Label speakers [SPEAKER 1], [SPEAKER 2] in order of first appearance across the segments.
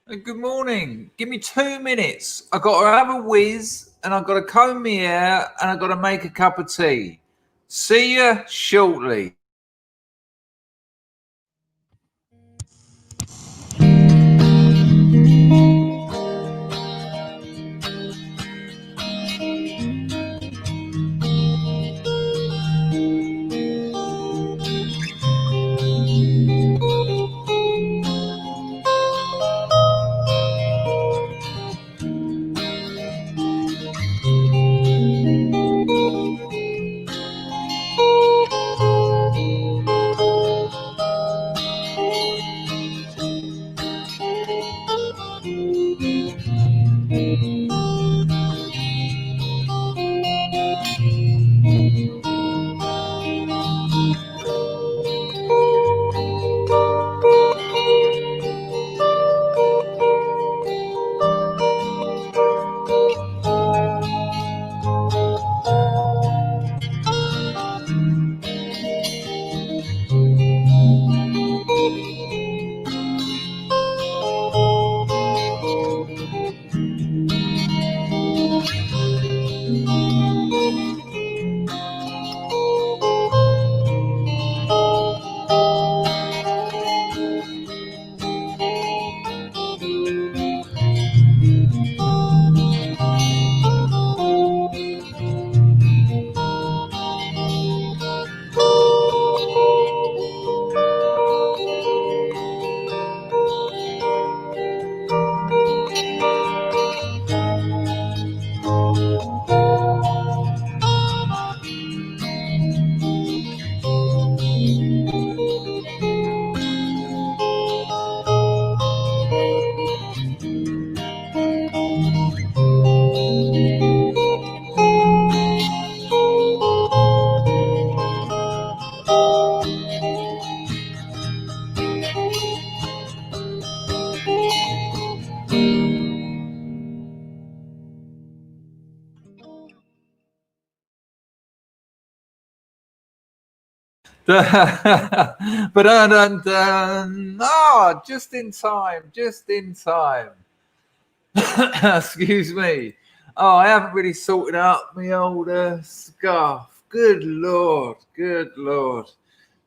[SPEAKER 1] Good morning. Give me 2 minutes. I got to have a whiz, and I've got to comb my hair, and I've got to make a cup of tea. See you shortly. But just in time, just in time. Excuse me. Oh, I haven't really sorted out my old scarf. Good Lord, good Lord.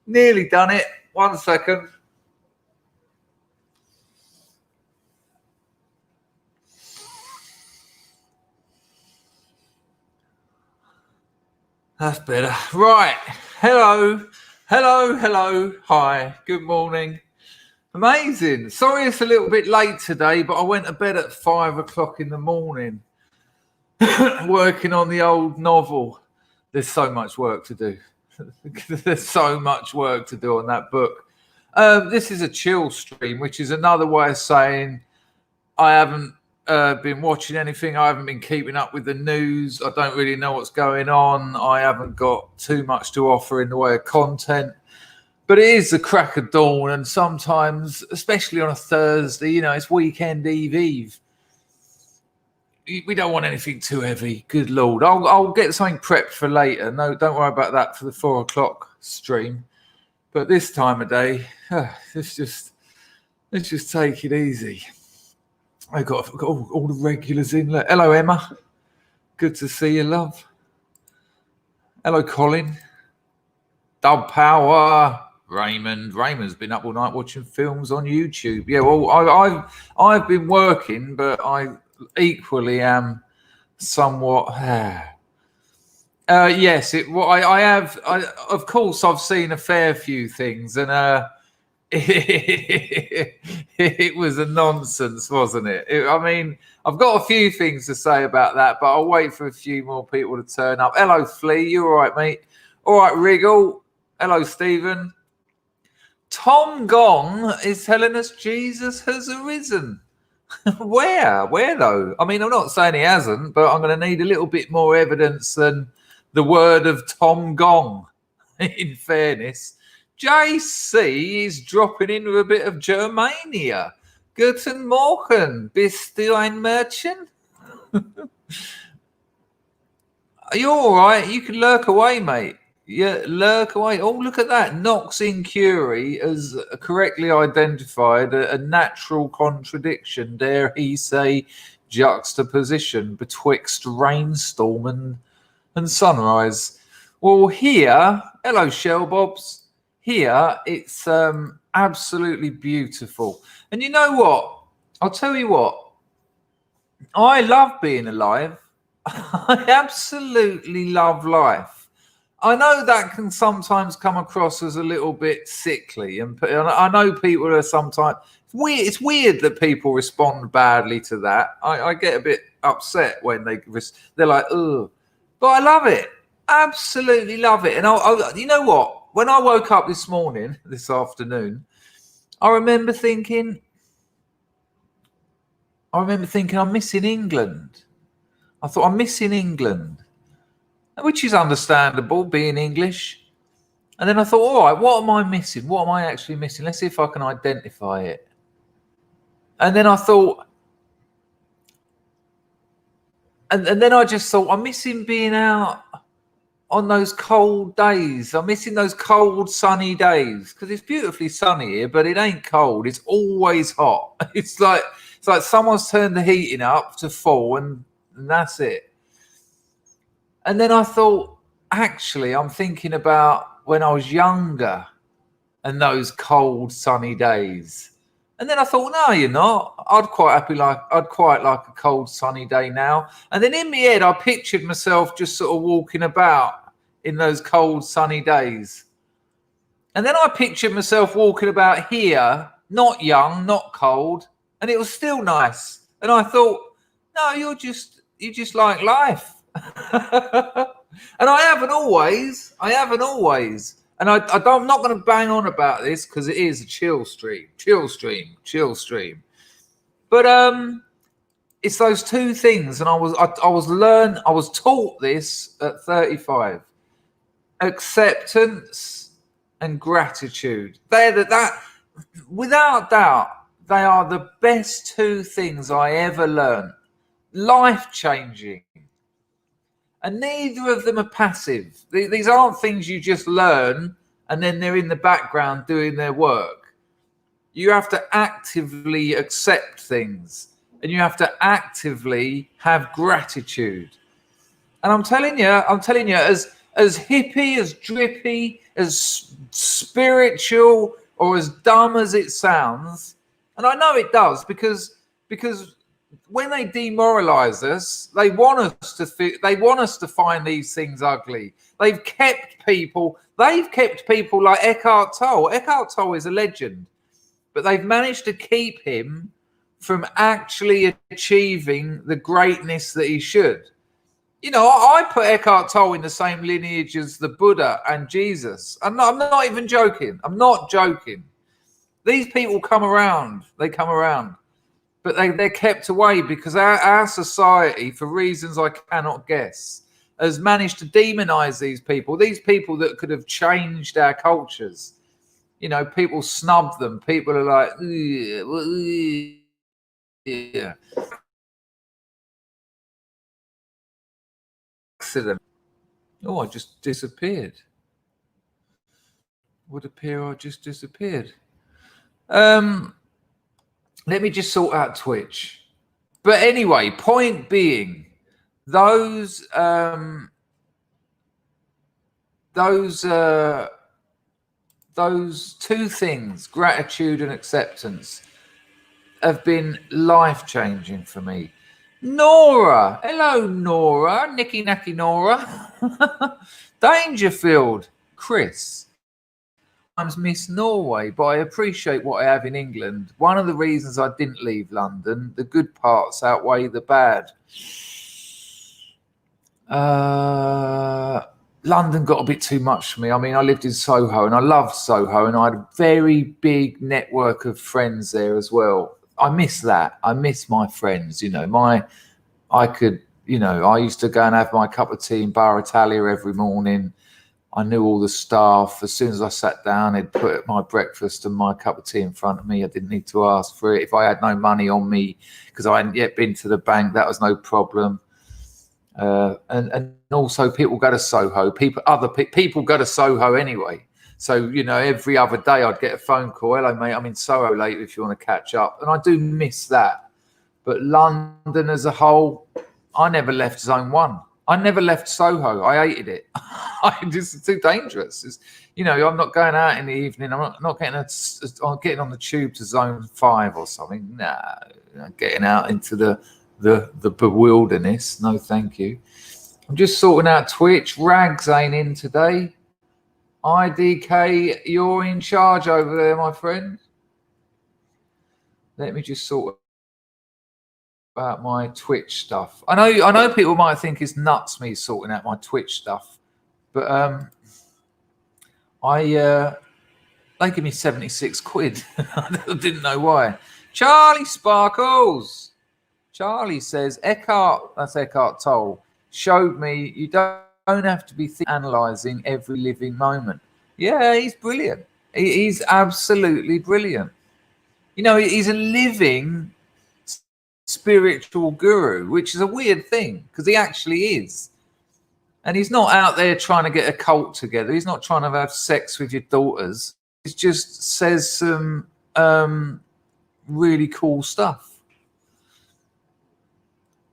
[SPEAKER 1] Nearly done it. 1 second. That's better. Right. Hello. Hi. Good morning. Amazing. Sorry it's a little bit late today, but I went to bed at 5 o'clock in the morning working on the old novel. There's so much work to do. There's so much work to do on that book. This is a chill stream, which is another way of saying I haven't been watching anything. I haven't been keeping up with the news. I don't really know what's going on. I haven't got too much to offer in the way of content. But it is the crack of dawn, and sometimes, especially on a Thursday, it's weekend eve. We don't want anything too heavy. Good Lord. I'll get something prepped for later. No, don't worry about that for the 4 o'clock stream. But this time of day, let's just take it easy. I've got all the regulars in. Hello, Emma. Good to see you, love. Hello, Colin. Dub Power. Raymond's been up all night watching films on YouTube. Yeah, well, I've been working, but I equally am somewhat. Yes, I have. Of course, I've seen a fair few things, and it was a nonsense, wasn't it? I mean, I've got a few things to say about that, but I'll wait for a few more people to turn up. Hello, Flea. You all right, mate? All right, Wriggle. Hello, Stephen. Tom Gong is telling us Jesus has arisen. Where though? I mean, I'm not saying he hasn't, but I'm going to need a little bit more evidence than the word of Tom Gong, in fairness. JC is dropping in with a bit of Germania. Guten Morgen, bist du ein Mädchen? Are you all right? You can lurk away, mate. Yeah, lurk away. Oh, look at that. Knox in Curie has correctly identified a natural contradiction, dare he say, juxtaposition betwixt rainstorm and sunrise. Well, here, hello, Shellbobs. Here, it's absolutely beautiful. And you know what? I'll tell you what. I love being alive. I absolutely love life. I know that can sometimes come across as a little bit sickly, and I know people are sometimes weird. It's weird that people respond badly to that. I get a bit upset when they're like, "Ugh," but I love it. Absolutely love it. And you know what? When I woke up this afternoon, I remember thinking, I'm missing England. I thought, I'm missing England, which is understandable, being English. And then I thought, all right, what am I missing? What am I actually missing? Let's see if I can identify it. And then I thought, and then I just thought, I'm missing being out on those cold days. I'm missing those cold, sunny days, because it's beautifully sunny here, but it ain't cold. It's always hot. It's like someone's turned the heating up to full, and that's it. And then I thought, actually, I'm thinking about when I was younger and those cold, sunny days. And then I thought, no, you're not. I'd quite like a cold, sunny day now. And then in my head, I pictured myself just sort of walking about in those cold, sunny days. And then I pictured myself walking about here, not young, not cold, and it was still nice. And I thought, no, you just like life. And I haven't always. And I'm not going to bang on about this because it is a chill stream. But it's those two things, and I was taught this at 35. Acceptance and gratitude. That without doubt, they are the best two things I ever learned. Life-changing. And neither of them are passive. These aren't things you just learn and then they're in the background doing their work. You have to actively accept things, and you have to actively have gratitude. And I'm telling you, as hippie, as drippy, as spiritual, or as dumb as it sounds, and I know it does, because when they demoralize us, they want us to find these things ugly. They've kept people like Eckhart Tolle. Eckhart Tolle is a legend, but they've managed to keep him from actually achieving the greatness that he should. You know, I put Eckhart Tolle in the same lineage as the Buddha and Jesus. I'm not even joking. I'm not joking. These people come around. They come around. But they're kept away because our society, for reasons I cannot guess, has managed to demonize these people that could have changed our cultures. You know, people snub them. People are like, yeah. Accident. Oh, I just disappeared. Would appear I just disappeared. Let me just sort out Twitch. But anyway, point being, those two things, gratitude and acceptance, have been life-changing for me. Nora, hello Nora, Nicky Nacky Nora. Dangerfield, Chris. Miss Norway, but I appreciate what I have in England. One of the reasons I didn't leave London, the good parts outweigh the bad. London got a bit too much for me. I mean, I lived in Soho and I loved Soho, and I had a very big network of friends there as well. I miss that. I miss my friends. You know, I used to go and have my cup of tea in Bar Italia every morning. I knew all the staff. As soon as I sat down, they'd put my breakfast and my cup of tea in front of me. I didn't need to ask for it. If I had no money on me because I hadn't yet been to the bank, that was no problem. And also people go to Soho. People go to Soho anyway. So, every other day I'd get a phone call. Hello, mate, I'm in Soho later if you want to catch up. And I do miss that. But London as a whole, I never left Zone 1. I never left Soho. I hated it. It's too dangerous. I'm not going out in the evening. I'm not getting on the tube to Zone 5 or something. Nah, getting out into the bewilderness. No, thank you. I'm just sorting out Twitch. Rags ain't in today. IDK, you're in charge over there, my friend. Let me just sort out my Twitch stuff. I know people might think it's nuts me sorting out my Twitch stuff, but they give me 76 quid. I didn't know why. Charlie Sparkles. Charlie says Eckhart Tolle showed me you don't have to be analysing every living moment. Yeah, he's brilliant. He's absolutely brilliant. He's a living spiritual guru, which is a weird thing because he actually is. And he's not out there trying to get a cult together. He's not trying to have sex with your daughters. He just says some really cool stuff.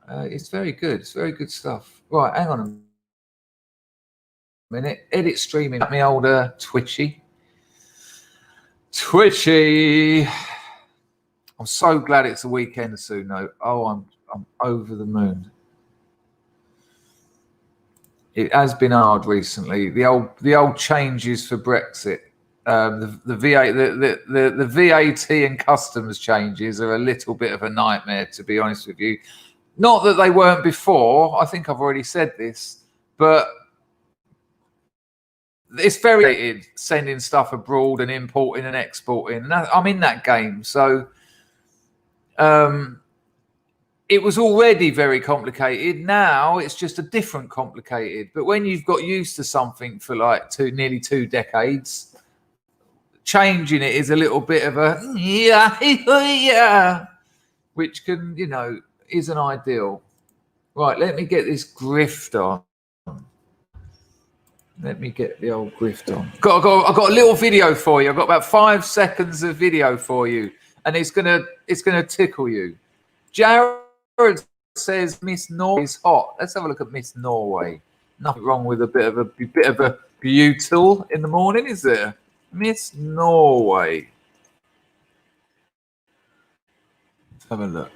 [SPEAKER 1] It's very good. It's very good stuff. Right, hang on a minute. Edit streaming. Me old Twitchy. I'm so glad it's a weekend soon, though. Oh, I'm over the moon. It has been hard recently. The old changes for Brexit. The VAT and customs changes are a little bit of a nightmare, to be honest with you. Not that they weren't before. I think I've already said this, but it's very complicated sending stuff abroad and importing and exporting. And I'm in that game, so it was already very complicated. Now it's just a different complicated. But when you've got used to something for like nearly 2 decades, changing it is a little bit of a yeah, which can, isn't ideal. Right, let me get this grift on. Let me get the old grift on. I've got a little video for you. I've got about 5 seconds of video for you, and it's gonna tickle you. Jared says Miss Norway's hot. Let's have a look at Miss Norway. Nothing wrong with a bit of a butyl in the morning, is there? Miss Norway. Let's have a look.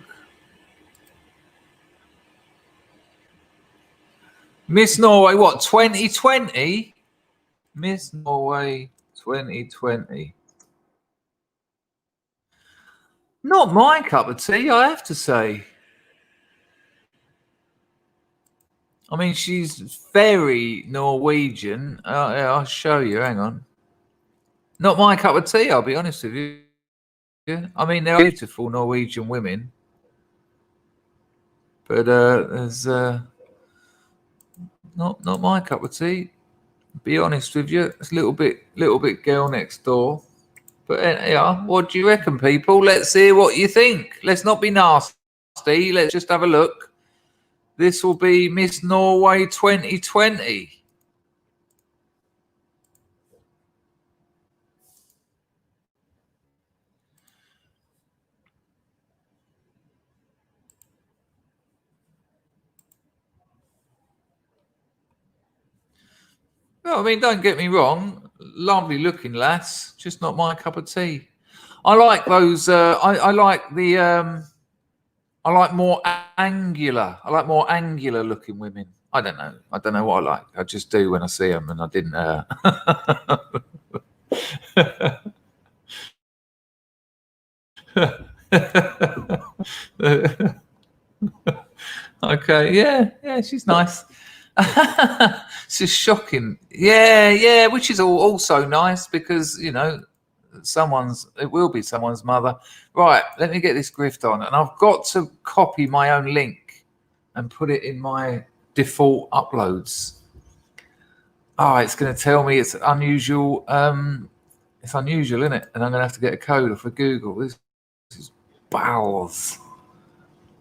[SPEAKER 1] Miss Norway, what, 2020? Miss Norway 2020. Not my cup of tea, I have to say. I mean, she's very Norwegian. I'll show you, hang on. Not my cup of tea, I'll be honest with you. Yeah. I mean, they're beautiful Norwegian women. But there's... Not my cup of tea. Be honest with you, it's a little bit girl next door. But yeah, what do you reckon, people? Let's hear what you think. Let's not be nasty. Let's just have a look. This will be Miss Norway 2020. Well, I mean, don't get me wrong. Lovely looking lass, just not my cup of tea. I like those. I like the. I like more angular. I like more angular looking women. I don't know. I don't know what I like. I just do when I see them, and I didn't. Okay. Yeah. She's nice. It's just shocking. Yeah, which is also nice because, it will be someone's mother. Right, let me get this grift on. And I've got to copy my own link and put it in my default uploads. Oh, it's going to tell me it's unusual. It's unusual, isn't it? And I'm going to have to get a code off of Google. This is bowels.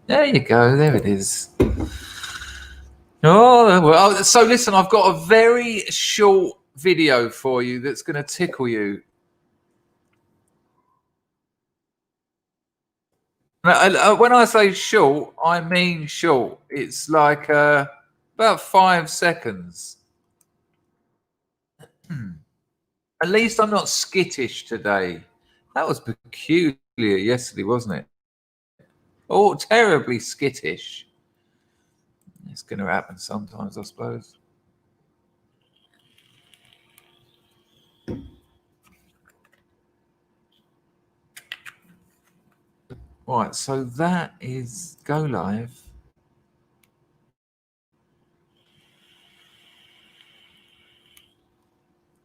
[SPEAKER 1] There you go. There it is. Oh, well, so listen, I've got a very short video for you that's going to tickle you. When I say short, I mean short. It's like about 5 seconds. At least I'm not skittish today. That was peculiar yesterday, wasn't it? Oh, terribly skittish. It's going to happen sometimes, I suppose. Right, so that is go live.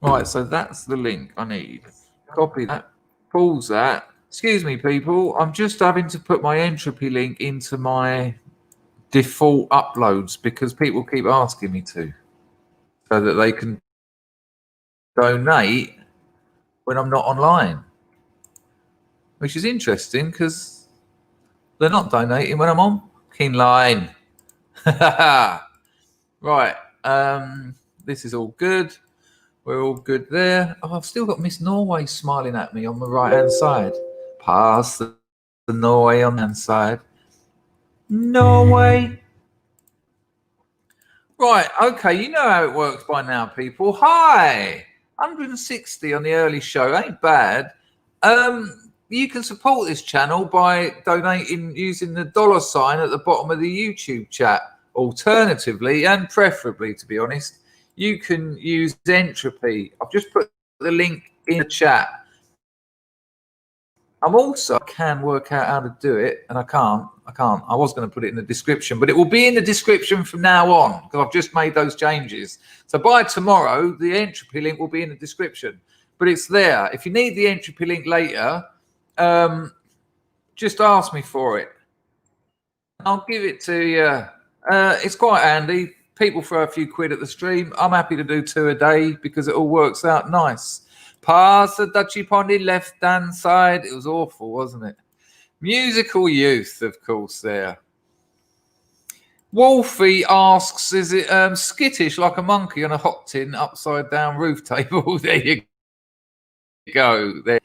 [SPEAKER 1] Right, so that's the link I need. Copy that, pause that. Excuse me, people. I'm just having to put my entropy link into my default uploads because people keep asking me to, so that they can donate when I'm not online, which is interesting because they're not donating when I'm on line. Right, this is all good. We're all good there. Oh, I've still got Miss Norway smiling at me on the right-hand side. Pass the Norway on the hand side. Norway. Right, okay, you know how it works by now, people. Hi! 160 on the early show, ain't bad. You can support this channel by donating using the $ at the bottom of the YouTube chat. Alternatively, and preferably, to be honest, you can use entropy. I've just put the link in the chat. I'm also can work out how to do it, and I can't. I was going to put it in the description, but it will be in the description from now on because I've just made those changes. So by tomorrow, the entropy link will be in the description, but it's there. If you need the entropy link later, just ask me for it. I'll give it to you. It's quite handy. People throw a few quid at the stream. I'm happy to do 2 a day because it all works out nice. Pass the Dutchie on the left-hand side. It was awful, wasn't it? Musical youth, of course, there. Wolfie asks, is it skittish like a monkey on a hot tin upside-down roof table? There you go. There.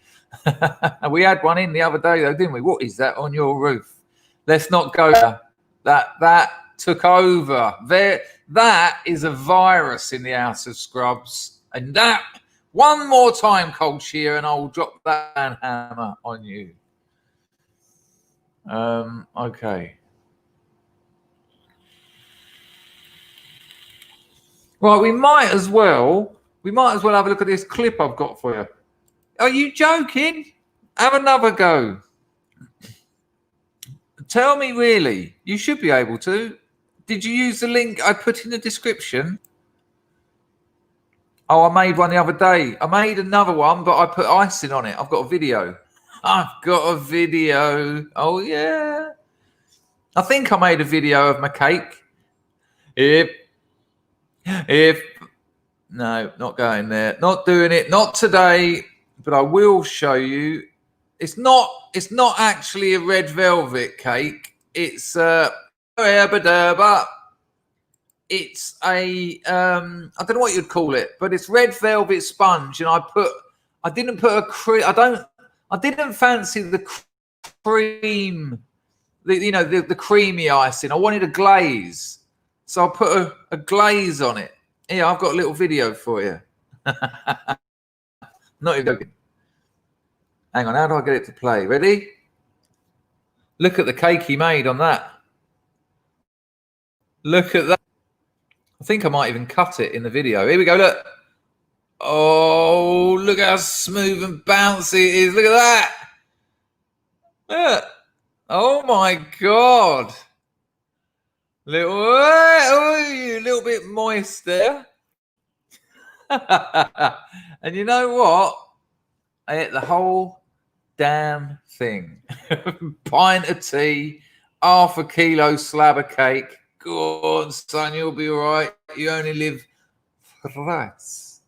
[SPEAKER 1] We had one in the other day, though, didn't we? What is that on your roof? Let's not go there. That took over. That is a virus in the House of Scrubs. And that... One more time, Cold Shear, and I'll drop that hammer on you. Okay. Right, we might as well have a look at this clip I've got for you. Are you joking? Have another go. Tell me, really. You should be able to. Did you use the link I put in the description? Oh, I made one the other day. I made another one, but I put icing on it. I've got a video. Oh, yeah. I think I made a video of my cake. No, not going there. Not doing it. Not today, but I will show you. It's not actually a red velvet cake. It's it's a I don't know what you'd call it, but it's red velvet sponge, and I didn't fancy the cream, the creamy icing. I wanted a glaze, so I put a glaze on it. Yeah, I've got a little video for you. Not even joking. Hang on, how do I get it to play? Ready? Look at the cake he made on that. Look at that. I think I might even cut it in the video. Here we go, look. Oh, look how smooth and bouncy it is. Look at that. Look. Oh, my God. A little bit moist there. And you know what? I ate the whole damn thing. Pint of tea, half a kilo slab of cake. Go on, son, you'll be all right. You only live thrice.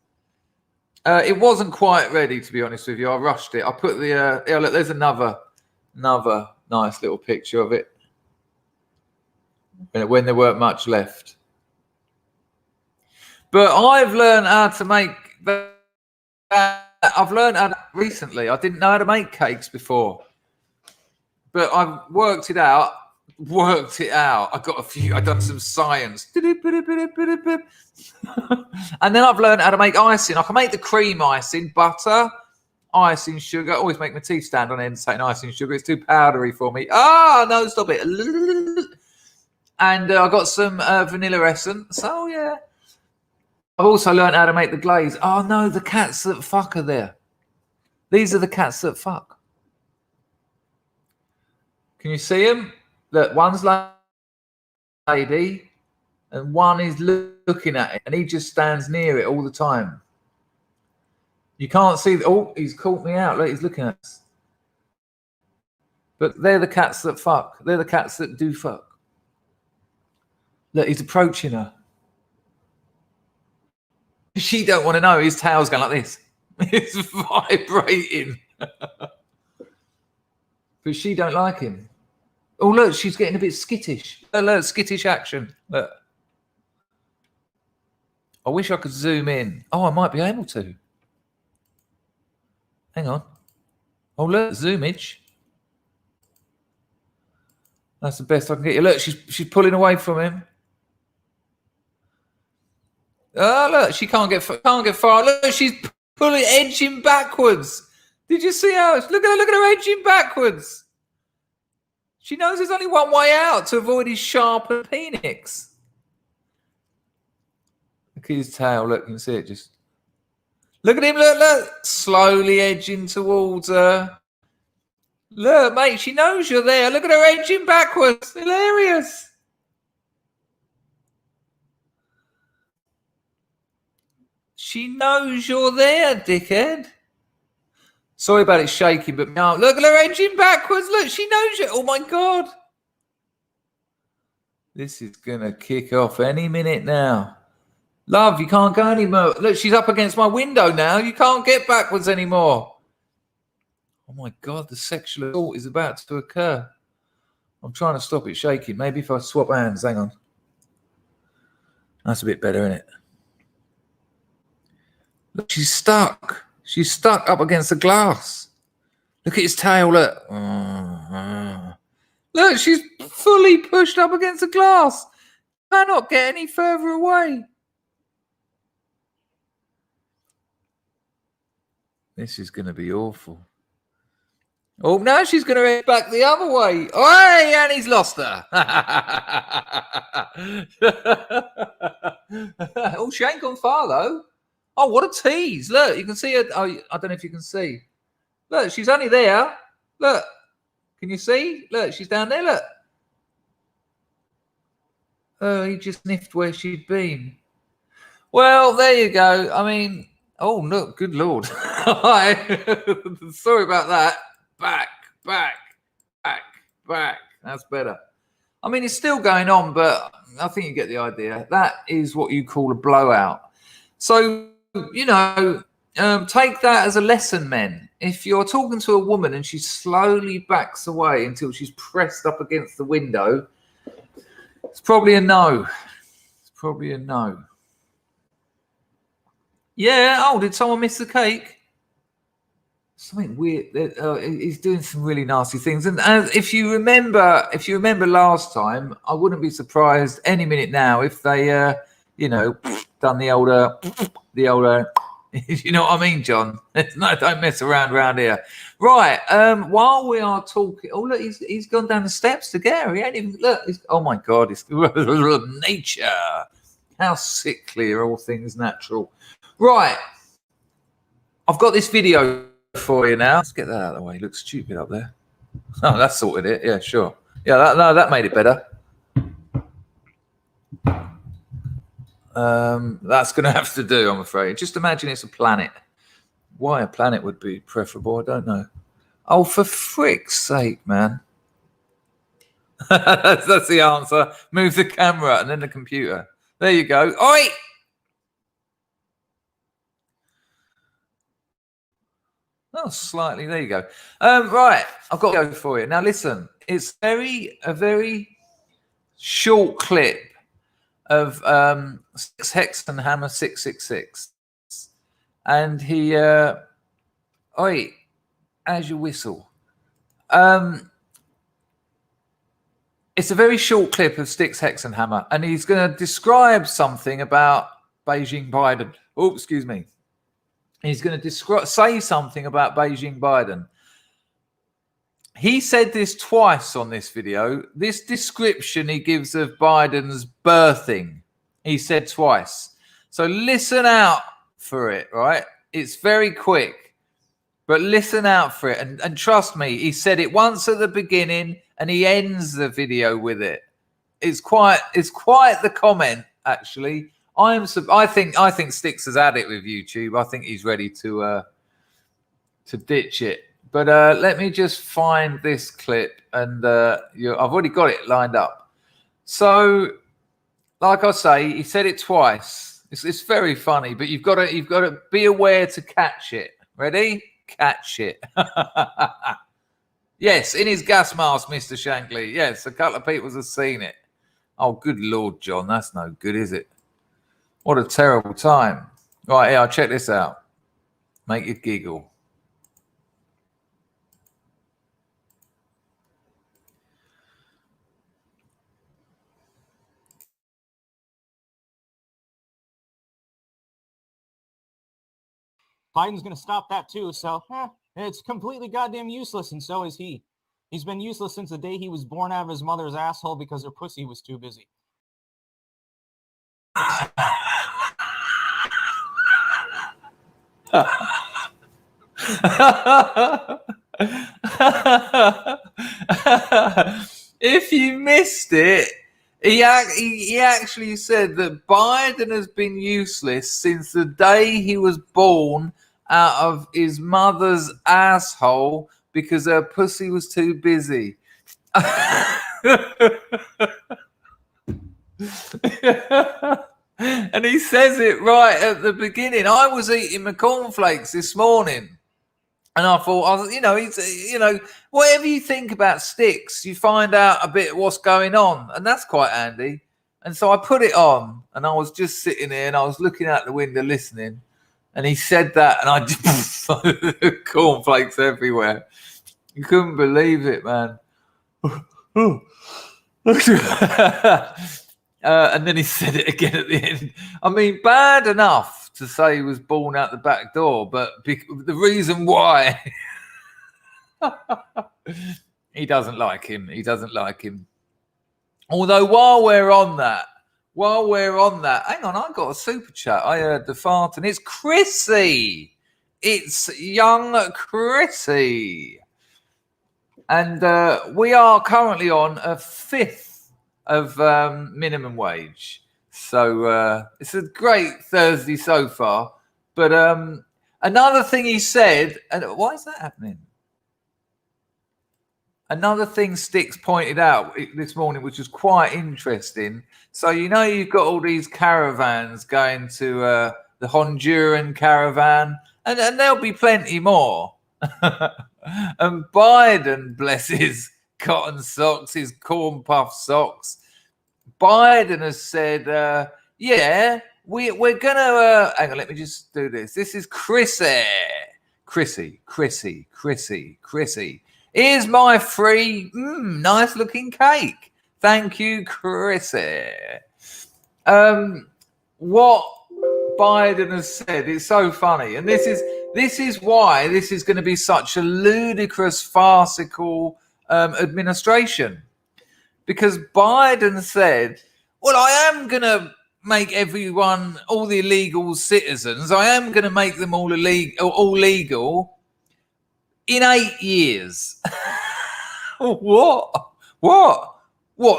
[SPEAKER 1] It wasn't quite ready, to be honest with you. I rushed it. I put the look, there's another nice little picture of it when there weren't much left. But I've learned how to make that. I've learned how recently. I didn't know how to make cakes before, but I've worked it out. I got a few. I've done some science, and then I've learned how to make icing. I can make the cream icing, butter, icing, sugar. I always make my teeth stand on end saying icing, sugar. It's too powdery for me. Ah, no, stop it. And I got some vanilla essence. Oh yeah. I've also learned how to make the glaze. Oh no, the cats that fuck are there. These are the cats that fuck. Can you see them? Look, one's lady and one is looking at it, and he just stands near it all the time. You can't see. Oh, he's caught me out. Look, he's looking at us. But they're the cats that fuck. They're the cats that do fuck. Look, he's approaching her. She don't want to know. His tail's going like this. It's vibrating. But she don't like him. Oh, look, she's getting a bit skittish. Look, skittish action. Look. I wish I could zoom in. Oh, I might be able to. Hang on. Oh, look, zoomage. That's the best I can get you. Look, she's pulling away from him. Oh, look, she can't get far. Look, she's edging backwards. Did you see how? Look at her edging backwards. She knows there's only one way out to avoid his sharpened penis. Look at his tail. Look, you can see it just. Look at him. Look. Slowly edging towards her. Look, mate, she knows you're there. Look at her edging backwards. Hilarious. She knows you're there, dickhead. Sorry about it shaking, but no, look at her edging backwards. Look, she knows you. Oh, my God. This is going to kick off any minute now. Love, you can't go anymore. Look, she's up against my window now. You can't get backwards anymore. Oh, my God, the sexual assault is about to occur. I'm trying to stop it shaking. Maybe if I swap hands. Hang on. That's a bit better, isn't it? Look, she's stuck. She's stuck up against the glass. Look at his tail. Look. Look, she's fully pushed up against the glass. Cannot get any further away. This is going to be awful. Oh, now she's going to head back the other way. Oh, and he's lost her. Oh, she ain't gone far, though. Oh, what a tease. Look, you can see her. Oh, I don't know if you can see. Look, she's only there. Look. Can you see? Look, she's down there. Look. Oh, he just sniffed where she'd been. Well, there you go. I mean, oh, look, good Lord. Sorry about that. Back. That's better. I mean, it's still going on, but I think you get the idea. That is what you call a blowout. So, you know, take that as a lesson, men. If you're talking to a woman and she slowly backs away until she's pressed up against the window, it's probably a no. It's probably a no. Yeah. Oh, did someone miss the cake? Something weird. He's doing some really nasty things. And if you remember last time, I wouldn't be surprised any minute now if they, done the older. You know what I mean, John? No, don't mess around here. Right. While we are talking, oh look, he's gone down the steps to get her. He ain't even look. Oh my God! It's nature. How sickly are all things natural? Right. I've got this video for you now. Let's get that out of the way. It looks stupid up there. Oh, that sorted it. Yeah, sure. Yeah, that made it better. That's going to have to do, I'm afraid. Just imagine it's a planet. Why a planet would be preferable, I don't know. Oh, for frick's sake, man. That's the answer. Move the camera and then the computer. There you go. Oi! Oh, slightly. There you go. Right, I've got to go for you. Now, listen. It's a very short clip. of 6 hexenhammer 666, and he oi, as you whistle. It's a very short clip of Styx Hexenhammer, and he's going to describe something about Beijing Biden. Oh, excuse me. He's going to say something about Beijing Biden. He said this twice on this video. This description he gives of Biden's birthing, he said twice. So listen out for it, right? It's very quick, but listen out for it. And trust me, he said it once at the beginning, and he ends the video with it. It's quite the comment, actually. I think Styx has had it with YouTube. I think he's ready to ditch it. But let me just find this clip, and I've already got it lined up. So, like I say, he said it twice. It's very funny, but you've got to be aware to catch it. Ready? Catch it. Yes, in his gas mask, Mr. Shankly. Yes, a couple of people have seen it. Oh, good Lord, John, that's no good, is it? What a terrible time. Right, here, I'll check this out. Make you giggle.
[SPEAKER 2] Biden's going to stop that too, so it's completely goddamn useless, and so is he. He's been useless since the day he was born out of his mother's asshole because her pussy was too busy.
[SPEAKER 1] If you missed it, he actually said that Biden has been useless since the day he was born out of his mother's asshole because her pussy was too busy. And he says it right at the beginning. I was eating my cornflakes this morning, and I thought, whatever you think about Styx, you find out a bit what's going on, and that's quite handy. And so I put it on, and I was just sitting there, and I was looking out the window listening, and he said that, and I just cornflakes everywhere. You couldn't believe it, man. And then he said it again at the end. I mean, bad enough to say he was born out the back door, but the reason why he doesn't like him. He doesn't like him. Although while we're on that, hang on, I got a super chat. I heard the fart, and it's Chrissy. It's young Chrissy. And we are currently on a 5th of minimum wage. So it's a great Thursday so far. But another thing he said, and why is that happening? Another thing Styx pointed out this morning, which was quite interesting. So, you've got all these caravans going to the Honduran caravan, and there'll be plenty more. And Biden, bless his cotton socks, his corn puff socks, Biden has said, we're going to... hang on, let me just do this. This is Chrissy. Here's my free, nice looking cake. Thank you, Chrissy. What Biden has said is so funny. And this is why this is going to be such a ludicrous, farcical administration. Because Biden said, well, I am going to make everyone, all the illegal citizens, I am going to make them all legal in 8 years. What?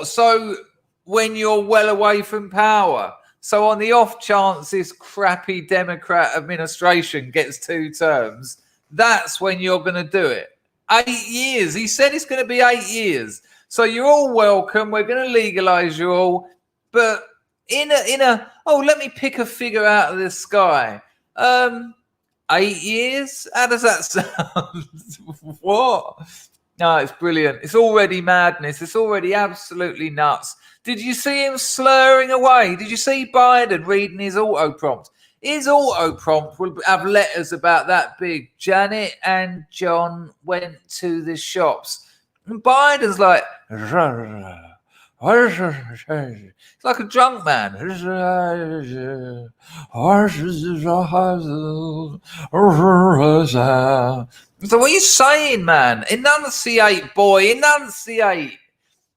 [SPEAKER 1] So when you're well away from power. So on the off chance this crappy Democrat administration gets 2 terms, that's when you're going to do it. 8 years. He said it's going to be 8 years. So you're all welcome. We're going to legalize you all. But let me pick a figure out of the sky. 8 years? How does that sound? What? No, it's brilliant. It's already madness. It's already absolutely nuts. Did you see him slurring away? Did you see Biden reading his auto prompt? His auto prompt will have letters about that big. Janet and John went to the shops. And Biden's like, it's like a drunk man. So what are you saying, man? Enunciate, boy, enunciate.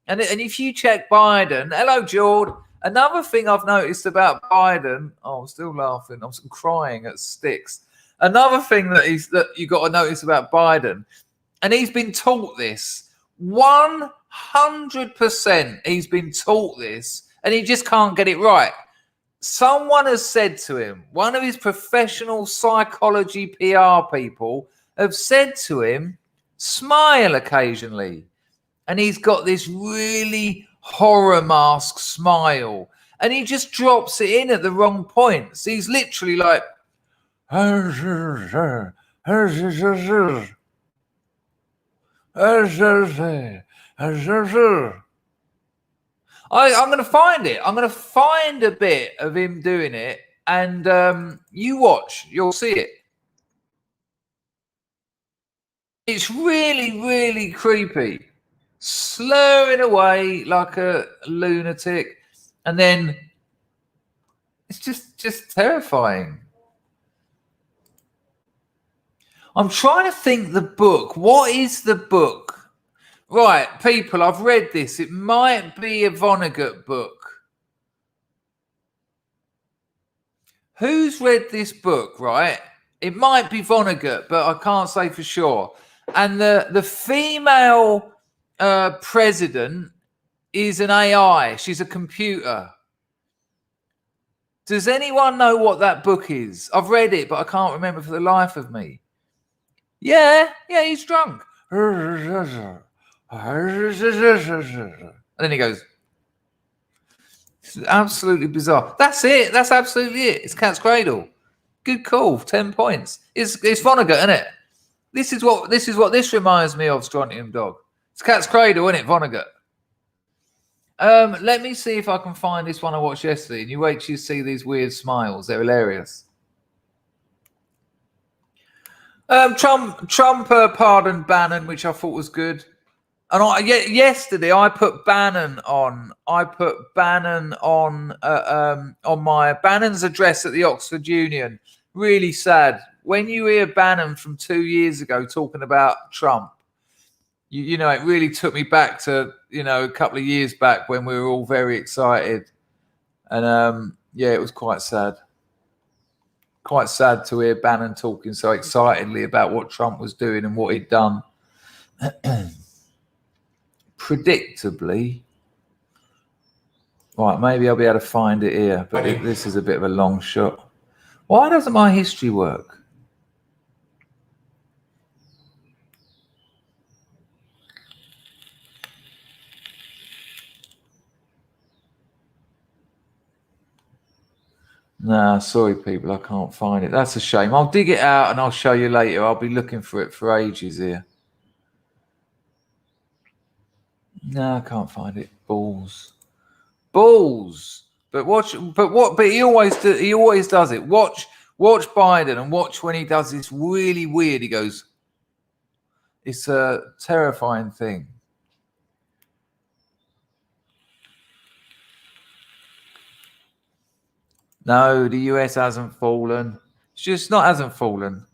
[SPEAKER 1] And if you check Biden, hello, George. Another thing I've noticed about Biden, I'm still laughing. I'm crying at sticks. Another thing that you got to notice about Biden, and he's been taught this 100%. He's been taught this, and he just can't get it right. Someone has said to him, one of his professional psychology PR people have said to him, smile occasionally. And he's got this really horror mask smile. And he just drops it in at the wrong points. He's literally like, I'm going to find it. I'm going to find a bit of him doing it. And you watch. You'll see it. It's really, really creepy. Slurring away like a lunatic, and then it's just terrifying. I'm trying to think the book. What is the book? Right, people, I've read this. It might be a Vonnegut book. Who's read this book, right? It might be Vonnegut, but I can't say for sure. And the female president is an AI. She's a computer. Does anyone know what that book is? I've read it, but I can't remember for the life of me. Yeah, he's drunk. And then he goes, it's absolutely bizarre. That's it. That's absolutely it. It's Cat's Cradle. Good call. 10 points. It's Vonnegut, isn't it? This is what this reminds me of, Strontium Dog. It's Cat's Cradle, isn't it, Vonnegut? Let me see if I can find this one I watched yesterday. And you wait till you see these weird smiles. They're hilarious. Trump pardoned Bannon, which I thought was good. And yesterday I put Bannon on. On my Bannon's address at the Oxford Union. Really sad. When you hear Bannon from 2 years ago talking about Trump, you know, it really took me back to, a couple of years back when we were all very excited. And it was quite sad. Quite sad to hear Bannon talking so excitedly about what Trump was doing and what he'd done. Predictably. Right, maybe I'll be able to find it here, but this is a bit of a long shot. Why doesn't my history work? Nah, sorry, people, I can't find it. That's a shame. I'll dig it out and I'll show you later. I'll be looking for it for ages here. No, I can't find it. Balls. But he always does it. Watch Biden and watch when he does this really weird. He goes, it's a terrifying thing. No, the US hasn't fallen. It's just hasn't fallen.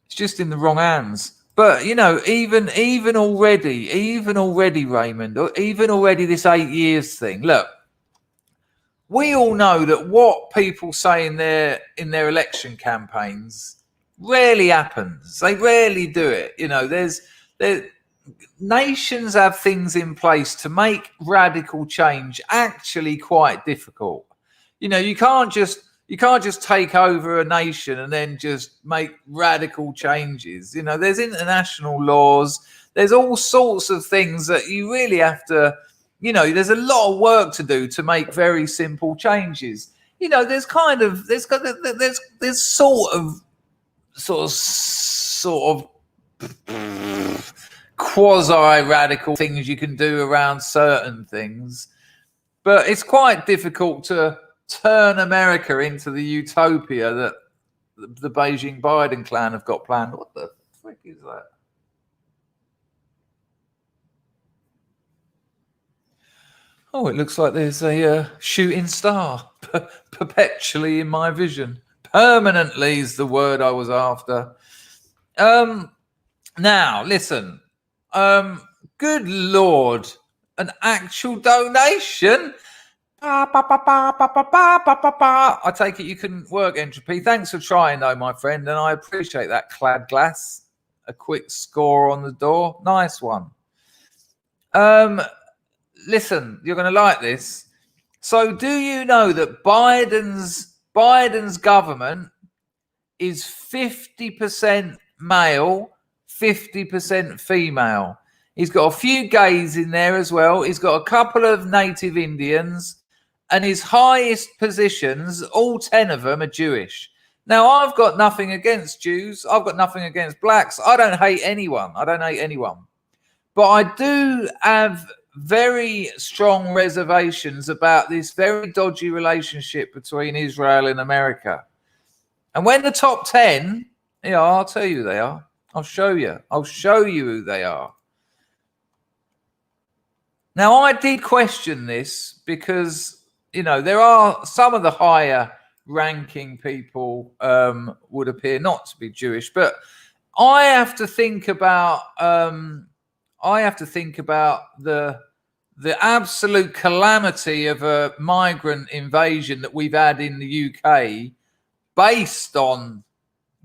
[SPEAKER 1] It's just in the wrong hands. But, even already, Raymond, even already this 8 years thing, look, we all know that what people say in their election campaigns rarely happens. They rarely do it. Nations have things in place to make radical change actually quite difficult. You can't just take over a nation and then just make radical changes. There's international laws. There's all sorts of things that you really have to, there's a lot of work to do to make very simple changes. There's sort of quasi-radical things you can do around certain things. But it's quite difficult to turn America into the utopia that the Beijing Biden clan have got planned. What the frick is that? Oh, it looks like there's a shooting star perpetually in my vision. Permanently is the word I was after. Now, listen. Good Lord. An actual donation? I take it you couldn't work entropy. Thanks for trying, though, my friend, and I appreciate that, Clad Glass. A quick score on the door. Nice one. Listen, you're going to like this. So, do you know that Biden's government is 50% male, 50% female? He's got a few gays in there as well. He's got a couple of native Indians, and his highest positions, all 10 of them, are Jewish. Now, I've got nothing against Jews. I've got nothing against blacks. I don't hate anyone. But I do have very strong reservations about this very dodgy relationship between Israel and America. And when the top 10, I'll tell you who they are. I'll show you who they are. Now, I did question this because, there are some of the higher ranking people would appear not to be Jewish, but I have to think about the absolute calamity of a migrant invasion that we've had in the UK based on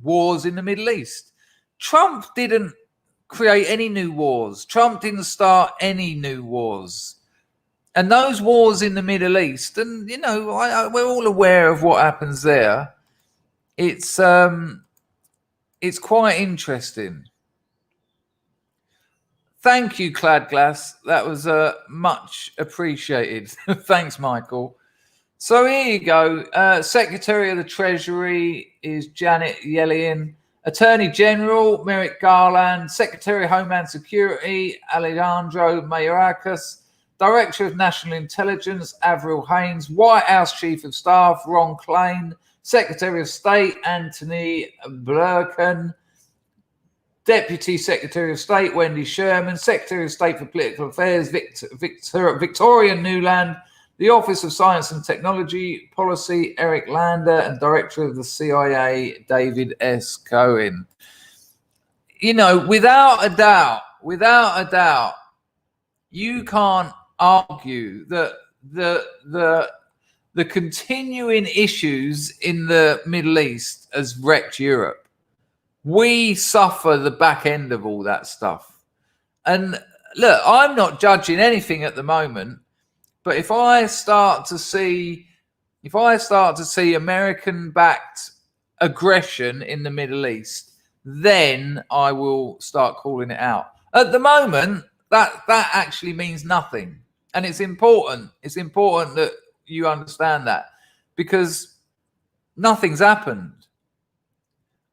[SPEAKER 1] wars in the Middle East. Trump didn't create any new wars. Trump didn't start any new wars. And those wars in the Middle East, and, we're all aware of what happens there. It's quite interesting. Thank you, Clad Glass. That was much appreciated. Thanks, Michael. So here you go. Secretary of the Treasury is Janet Yellen. Attorney General Merrick Garland. Secretary of Homeland Security Alejandro Mayorkas. Director of National Intelligence Avril Haines. White House Chief of Staff Ron Klain. Secretary of State Antony Blinken. Deputy Secretary of State Wendy Sherman, Secretary of State for Political Affairs Victoria Nuland, the Office of Science and Technology Policy Eric Lander, and Director of the CIA David S. Cohen. Without a doubt, you can't argue that the continuing issues in the Middle East has wrecked Europe. We suffer the back end of all that stuff. And look, I'm not judging anything at the moment, but if I start to see American-backed aggression in the Middle East, then I will start calling it out. At the moment, that actually means nothing. And it's important. It's important that you understand that, because nothing's happened.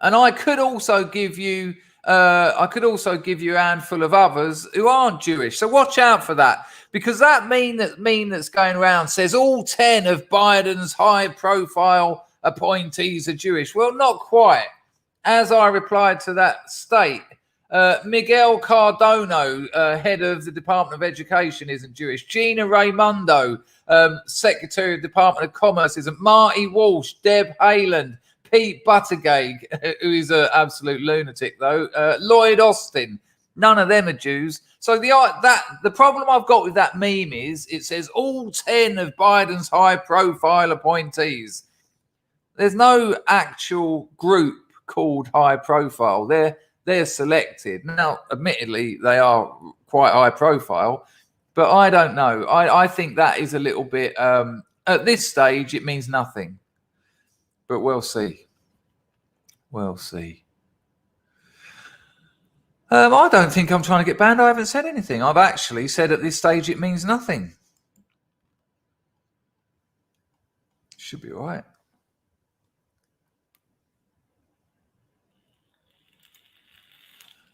[SPEAKER 1] And I could also give you a handful of others who aren't Jewish. So watch out for that, because that meme that's going around says all 10 of Biden's high-profile appointees are Jewish. Well, not quite. As I replied to that state, Miguel Cardona, head of the Department of Education, isn't Jewish. Gina Raimondo, Secretary of the Department of Commerce, isn't. Marty Walsh, Deb Haaland, Pete Buttigieg, who is an absolute lunatic, though. Lloyd Austin, none of them are Jews. So the problem I've got with that meme is it says all 10 of Biden's high-profile appointees. There's no actual group called high-profile. They're selected. Now, admittedly, they are quite high-profile, but I don't know. I think that is a little bit. At this stage, it means nothing. But we'll see. We'll see. I don't think I'm trying to get banned. I haven't said anything. I've actually said at this stage it means nothing. Should be all right.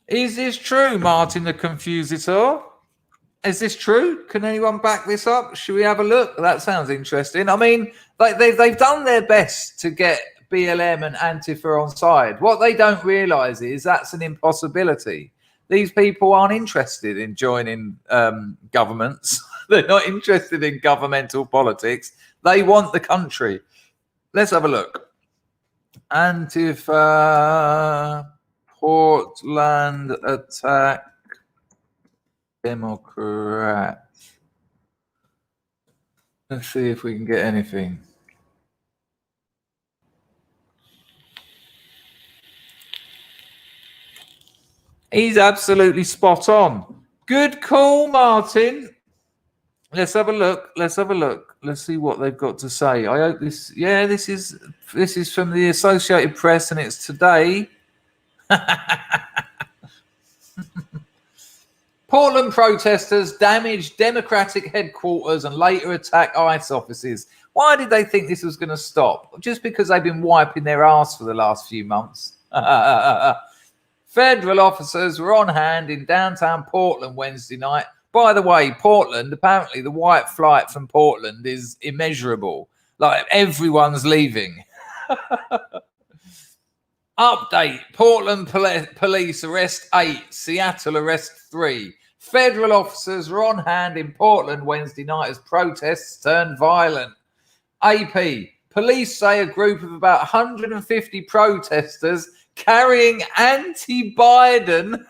[SPEAKER 1] Is this true, Martin the Confusitor? Is this true? Can anyone back this up? Should we have a look? That sounds interesting. I mean, like they've done their best to get BLM and Antifa on side. What they don't realise is that's an impossibility. These people aren't interested in joining governments. They're not interested in governmental politics. They want the country. Let's have a look. Antifa, Portland attack, Democrat. Let's see if we can get anything. He's absolutely spot on. Good call, Martin. Let's have a look. Let's have a look. Let's see what they've got to say. I hope this. Yeah, this is from the Associated Press, and it's today. Portland protesters damaged Democratic headquarters and later attack ICE offices. Why did they think this was going to stop? Just because they've been wiping their ass for the last few months. Federal officers were on hand in downtown Portland Wednesday night. By the way, Portland, apparently the white flight from Portland is immeasurable. Like everyone's leaving. Update. Portland police arrest 8. Seattle arrest 3. Federal officers were on hand in Portland Wednesday night as protests turned violent. AP. Police say a group of about 150 protesters carrying anti-Biden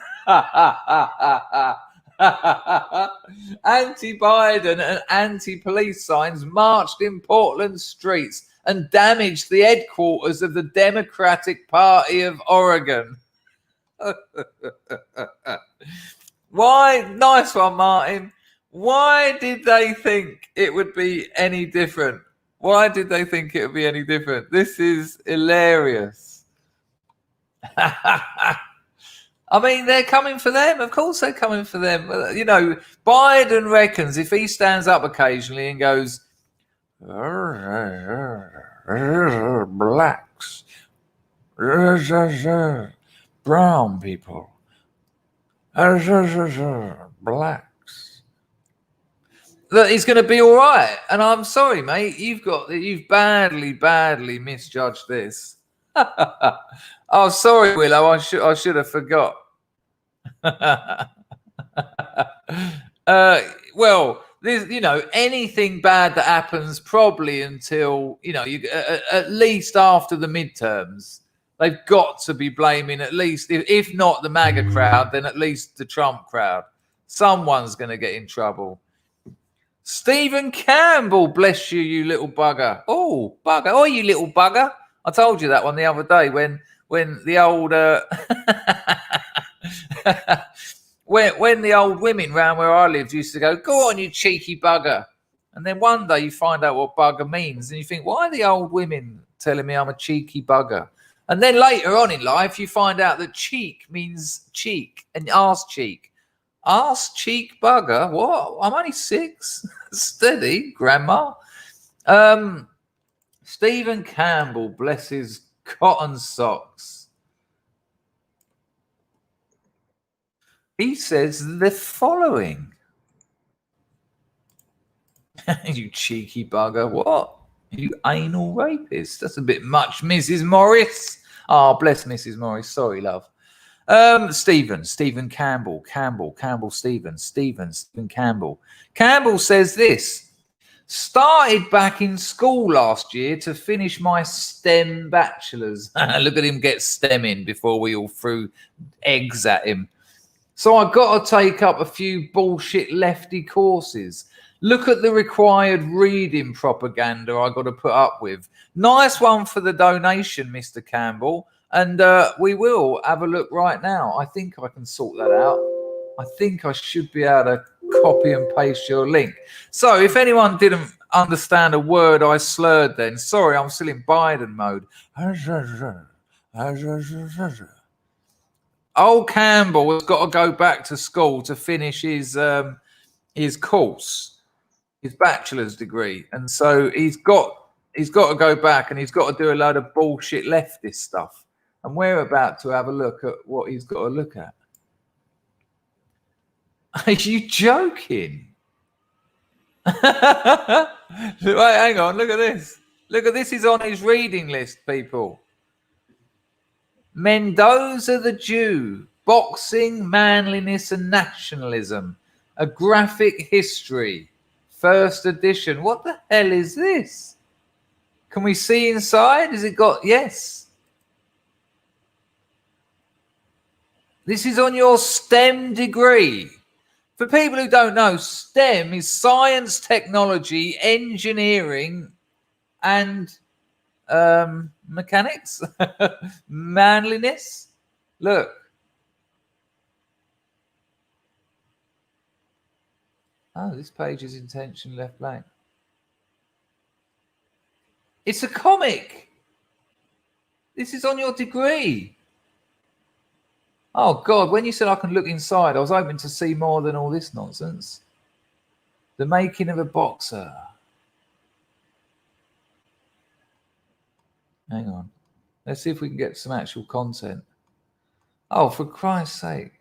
[SPEAKER 1] anti-Biden and anti-police signs marched in Portland streets and damaged the headquarters of the Democratic Party of Oregon. Why? Nice one, Martin. Why did they think it would be any different? Why did they think it would be any different? This is hilarious. I mean, they're coming for them. Of course they're coming for them. You know, Biden reckons if he stands up occasionally and goes, blacks, brown people, blacks, that he's going to be all right. And I'm sorry, mate, you've badly misjudged this. Oh, sorry, Willow. I should have forgot. Well, there's, you know, anything bad that happens probably until, you know, at least after the midterms, they've got to be blaming at least, if not the MAGA crowd, then at least the Trump crowd. Someone's going to get in trouble. Stephen Campbell, bless you, you little bugger. Oh, bugger. Oh, you little bugger. I told you that one the other day when the old when the old women round where I lived used to go on, you cheeky bugger. And then one day you find out what bugger means and you think, why are the old women telling me I'm a cheeky bugger? And then later on in life you find out that cheek means cheek and arse cheek. Arse cheek bugger? What? I'm only 6. Steady, grandma. Stephen Campbell, bless his cotton socks. He says the following. You cheeky bugger. What? You anal rapist. That's a bit much, Mrs. Morris. Oh, bless Mrs. Morris. Sorry, love. Stephen Campbell, Stephen Campbell. Campbell says this. Started back in school last year to finish my STEM bachelor's. Look at him get STEM in before we all threw eggs at him. So I got to take up a few bullshit lefty courses. Look at the required reading propaganda I got to put up with. Nice one for the donation, Mr. Campbell. And we will have a look right now. I think I can sort that out. I think I should be able to copy and paste your link. So if anyone didn't understand a word I slurred then, sorry, I'm still in Biden mode. Old Campbell has got to go back to school to finish his course, his bachelor's degree. And so he's got to go back and he's got to do a load of bullshit leftist stuff. And we're about to have a look at what he's got to look at. Are you joking? Wait, hang on. Look at this. Look at this. Is on his reading list, people. Mendoza the Jew, Boxing, Manliness and Nationalism, A Graphic History, first edition. What the hell is this? Can we see inside? Has it got... Yes. This is on your STEM degree. For people who don't know, STEM is science, technology, engineering, and mechanics. Manliness. Look. Oh, this page is intentionally left blank. It's a comic. This is on your degree. Oh, God, when you said I can look inside, I was hoping to see more than all this nonsense. The making of a boxer. Hang on. Let's see if we can get some actual content. Oh, for Christ's sake.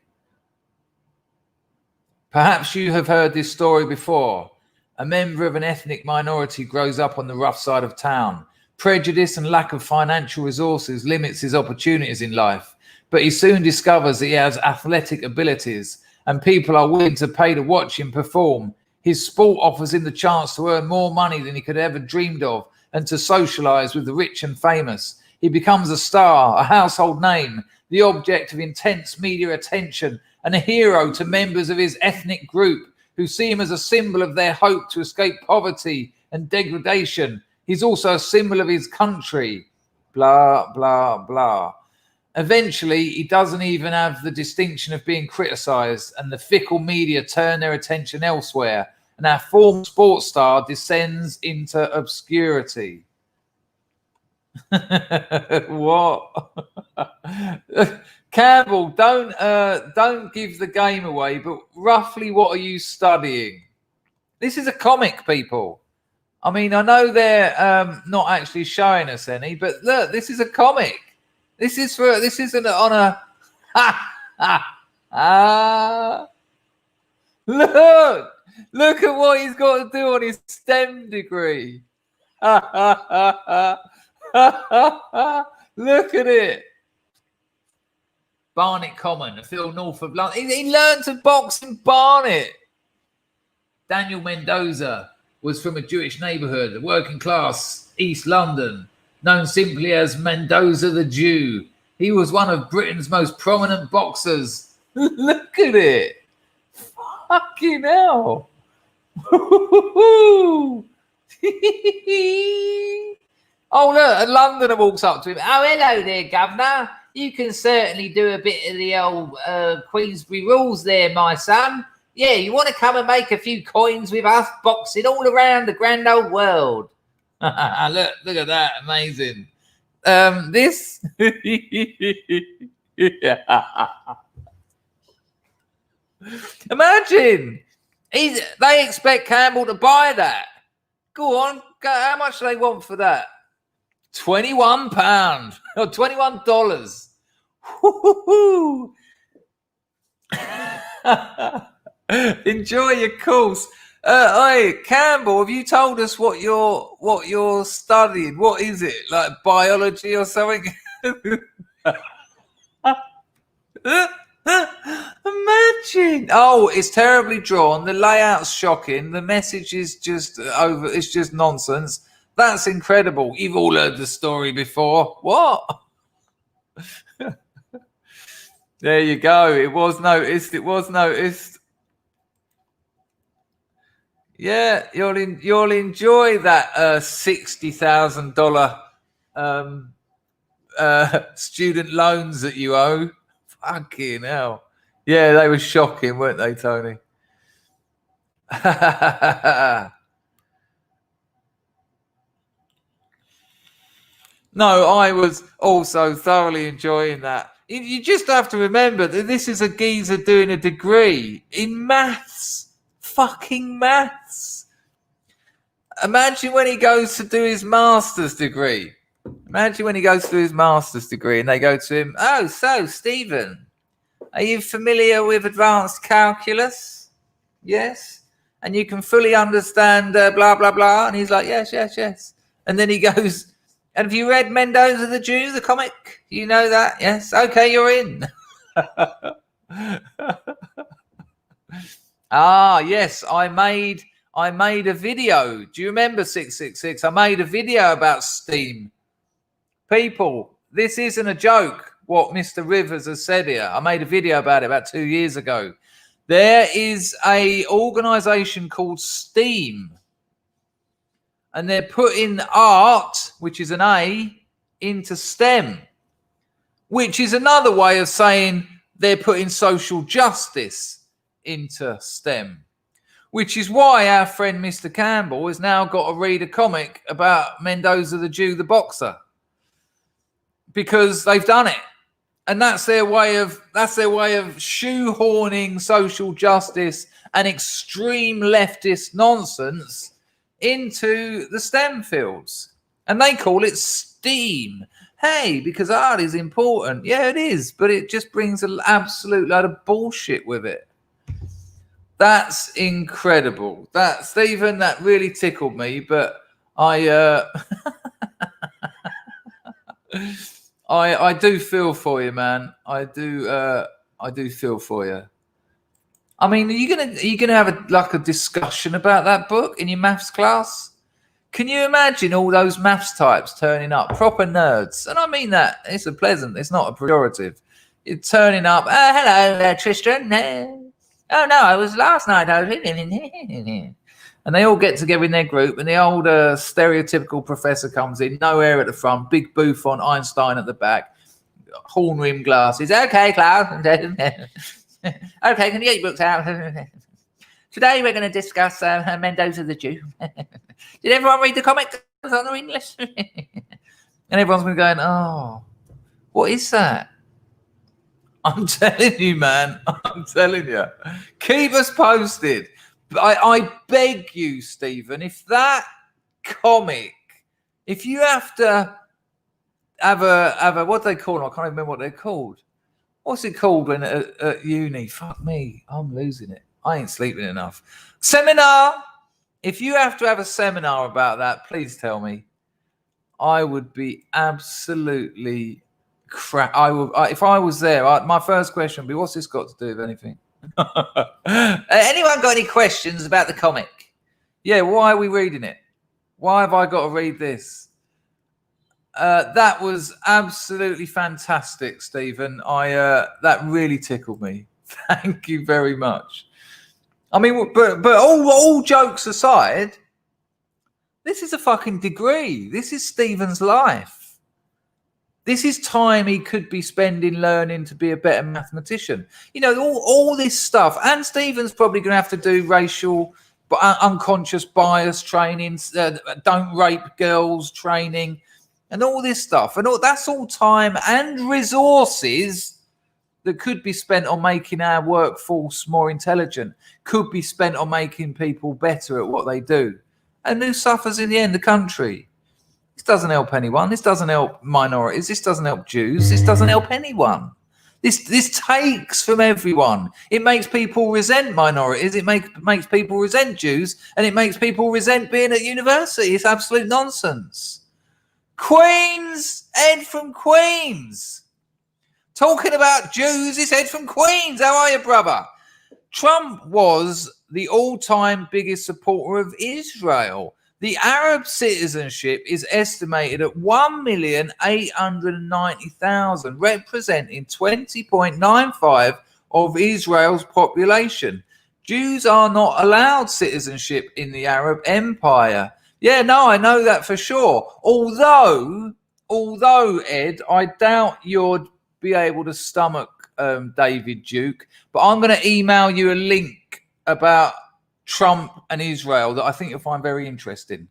[SPEAKER 1] Perhaps you have heard this story before. A member of an ethnic minority grows up on the rough side of town. Prejudice and lack of financial resources limits his opportunities in life. But he soon discovers that he has athletic abilities and people are willing to pay to watch him perform. His sport offers him the chance to earn more money than he could ever dreamed of and to socialize with the rich and famous. He becomes a star, a household name, the object of intense media attention and a hero to members of his ethnic group who see him as a symbol of their hope to escape poverty and degradation. He's also a symbol of his country. Blah, blah, blah. Eventually, he doesn't even have the distinction of being criticised, and the fickle media turn their attention elsewhere, and our former sports star descends into obscurity. What? Campbell, don't give the game away, but roughly what are you studying? This is a comic, people. I mean, I know they're not actually showing us any, but look, this is a comic. This isn't on a look at what he's got to do on his STEM degree. Look at it. Barnet Common, a field north of London. He learned to box in Barnet. Daniel Mendoza was from a Jewish neighbourhood, a working class East London, known simply as Mendoza the Jew. He was one of Britain's most prominent boxers. Look at it. Fucking hell. Oh, look, a Londoner walks up to him. Oh, hello there, Governor. You can certainly do a bit of the old Queensbury rules there, my son. Yeah, you want to come and make a few coins with us boxing all around the grand old world. Look at that. Amazing. This. Imagine. They expect Campbell to buy that. Go on. How much do they want for that? £21 or $21. Enjoy your course. Hey, Campbell, have you told us what you're studying? What is it? Like biology or something? Imagine. Oh, it's terribly drawn. The layout's shocking. The message is just over. It's just nonsense. That's incredible. You've all heard the story before. What? There you go. It was noticed. Yeah, you'll enjoy that $60,000 student loans that you owe. Fucking hell. Yeah, they were shocking, weren't they, Tony? No, I was also thoroughly enjoying that. You just have to remember that this is a geezer doing a degree in maths. Fucking maths. Imagine when he goes to do his master's degree. And they go to him, oh, so, Stephen, are you familiar with advanced calculus? Yes. And you can fully understand blah, blah, blah. And he's like, yes, yes, yes. And then he goes, and have you read Mendoza the Jew, the comic? You know that? Yes. Okay, you're in. Yes. I made a video. Do you remember 666? I made a video about Steam. People, this isn't a joke, what Mr. Rivers has said here. I made a video about it about 2 years ago. There is a organization called Steam. And they're putting art, which is an A, into STEM, which is another way of saying they're putting social justice into STEM, which is why our friend Mr. Campbell has now got to read a comic about Mendoza the Jew, the boxer, because they've done it. And that's their way of shoehorning social justice and extreme leftist nonsense into the STEM fields, and they call it STEAM. Hey, because art is important. Yeah, it is, but it just brings an absolute load of bullshit with it. That's incredible. That, Stephen, that really tickled me, but I do feel for you, man. I do feel for you. I mean, are you gonna have a discussion about that book in your maths class? Can you imagine all those maths types turning up, proper nerds? And I mean that it's not a pejorative. You're turning up. Hello, Tristan. Oh no, I was last night. And they all get together in their group, and the old stereotypical professor comes in, no hair at the front, big bouffant Einstein at the back, horn rim glasses. Okay, Klaus. Okay, can you get your books out? Today we're going to discuss Mendoza the Jew. Did everyone read the comic on the reading list? And everyone's been going, oh, what is that? I'm telling you, man. I'm telling you. Keep us posted. I beg you, Stephen, if that comic, if you have to have a what do they call them? I can't remember what they're called. What's it called when at uni? Fuck me, I'm losing it. I ain't sleeping enough. Seminar. If you have to have a seminar about that, please tell me. I would be absolutely crap. If I was there. My first question would be, "What's this got to do with anything?" Anyone got any questions about the comic? Yeah, why are we reading it? Why have I got to read this? That was absolutely fantastic, Stephen. That really tickled me. Thank you very much. I mean, but all jokes aside, this is a fucking degree. This is Stephen's life. This is time he could be spending learning to be a better mathematician. You know, all this stuff. And Stephen's probably going to have to do racial, unconscious bias training, don't rape girls training, and all this stuff. And that's all time and resources that could be spent on making our workforce more intelligent, could be spent on making people better at what they do. And who suffers in the end? The country. This doesn't help anyone. This doesn't help minorities. This doesn't help Jews. This doesn't help anyone. This takes from everyone. It makes people resent minorities. It makes people resent Jews. And it makes people resent being at university. It's absolute nonsense. Queens, Ed from Queens. Talking about Jews, it's Ed from Queens. How are you, brother? Trump was the all-time biggest supporter of Israel. The Arab citizenship is estimated at 1,890,000, representing 20.95% of Israel's population. Jews are not allowed citizenship in the Arab Empire. Yeah, no, I know that for sure. Although, Ed, I doubt you'd be able to stomach David Duke, but I'm going to email you a link about Trump and Israel that I think you'll find very interesting.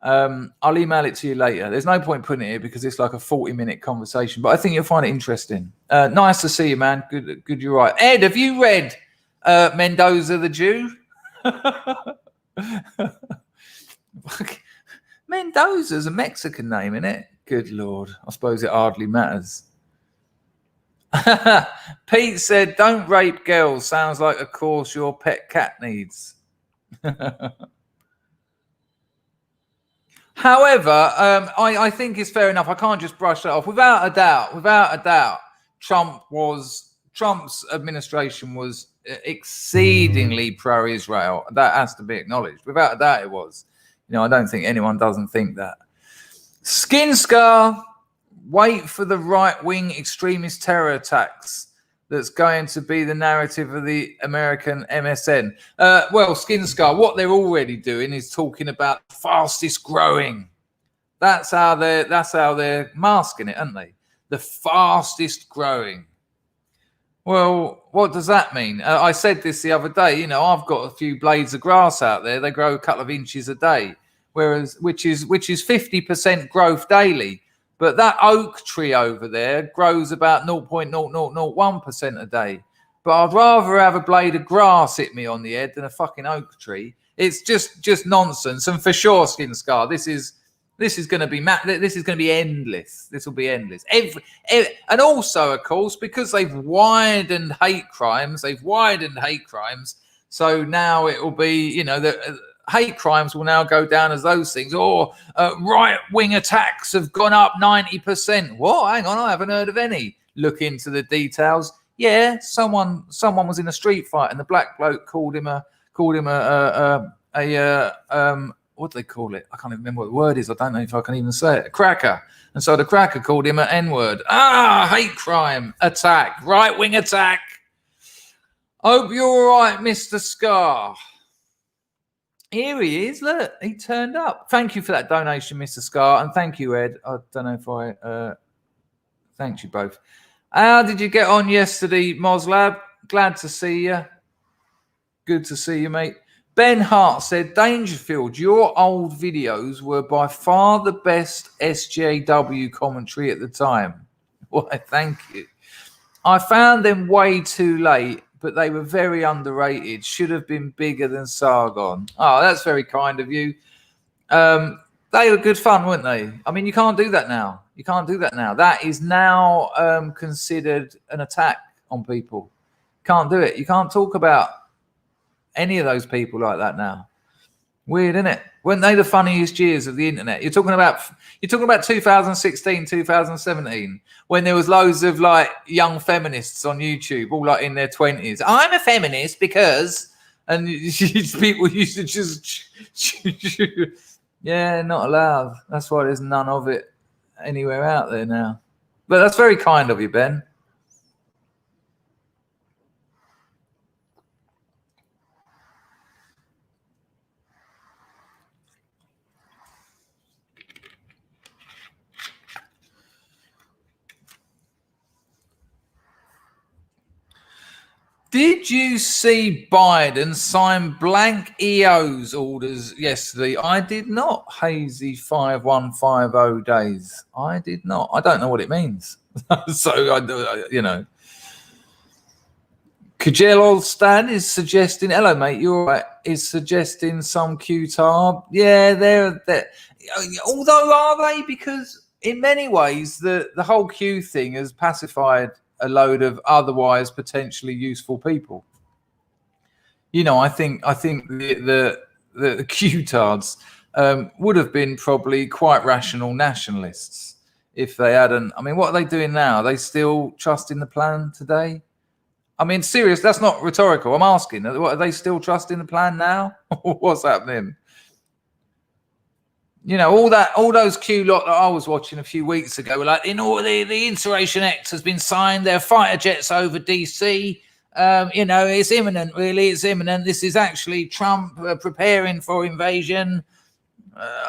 [SPEAKER 1] I'll email it to you later. There's no point putting it here because it's like a 40-minute conversation, but I think you'll find it interesting. Nice to see you, man. Good, you're right. Ed, have you read Mendoza the Jew? Mendoza's a Mexican name, isn't it? Good Lord. I suppose it hardly matters. Pete said, "Don't rape girls. Sounds like a course your pet cat needs." However, I think it's fair enough. I can't just brush that off. Without a doubt, Trump's administration was exceedingly pro-Israel. That has to be acknowledged. Without a doubt, it was. I don't think anyone doesn't think that. Skin scar. Wait for the right-wing extremist terror attacks. That's going to be the narrative of the American MSN. Well, Skin Scar, what they're already doing is talking about fastest growing. That's how they're masking it, aren't they? The fastest growing. Well, what does that mean? I said this the other day. I've got a few blades of grass out there. They grow a couple of inches a day, which is 50% growth daily. But that oak tree over there grows about 0.0001% a day. But I'd rather have a blade of grass hit me on the head than a fucking oak tree. It's just nonsense. And for sure, Skin Scar, this is going to be endless. This will be endless. And also, of course, because they've widened hate crimes. So now it will be, hate crimes will now go down as those things. Or right-wing attacks have gone up 90%. What? Hang on, I haven't heard of any. Look into the details. Yeah, someone was in a street fight, and the black bloke called him a what do they call it? I can't even remember what the word is. I don't know if I can even say it. A cracker. And so the cracker called him an N-word. Hate crime attack, right-wing attack. Hope you're all right, Mr. Scar. Here he is. Look, he turned up. Thank you for that donation, Mr. Scar. And thank you, Ed. I don't know if I... thanks you both. How did you get on yesterday, Moslab? Glad to see you. Good to see you, mate. Ben Hart said, Dangerfield, your old videos were by far the best SJW commentary at the time. Why, thank you. I found them way too late, but they were very underrated. Should have been bigger than Sargon. Oh, that's very kind of you. They were good fun, weren't they? I mean, you can't do that now. That is now considered an attack on people. Can't do it. You can't talk about any of those people like that now. Weird, isn't it? Weren't they the funniest years of the internet? You're talking about 2016, 2017, when there was loads of like young feminists on YouTube, all like in their 20s. I'm a feminist because, and people used to just, yeah, not allowed. That's why there's none of it anywhere out there now. But that's very kind of you, Ben. Did you see Biden sign blank EO's orders yesterday? I did not. Hazy 5150 days. I did not. I don't know what it means. So, Kajel Stan is suggesting, hello, mate, you're right, is suggesting some Q-tar. Yeah, they're. Although, are they? Because in many ways, the whole Q thing has pacified a load of otherwise potentially useful people. I think the Q-tards would have been probably quite rational nationalists if they hadn't. I mean, what are they doing now? Are they still trusting the plan today? I mean, serious, that's not rhetorical. I'm asking, are they still trusting the plan now? What's happening? All those Q lot that I was watching a few weeks ago were like, the Insurrection Act has been signed. There are fighter jets over DC. It's imminent, really. It's imminent. This is actually Trump preparing for invasion.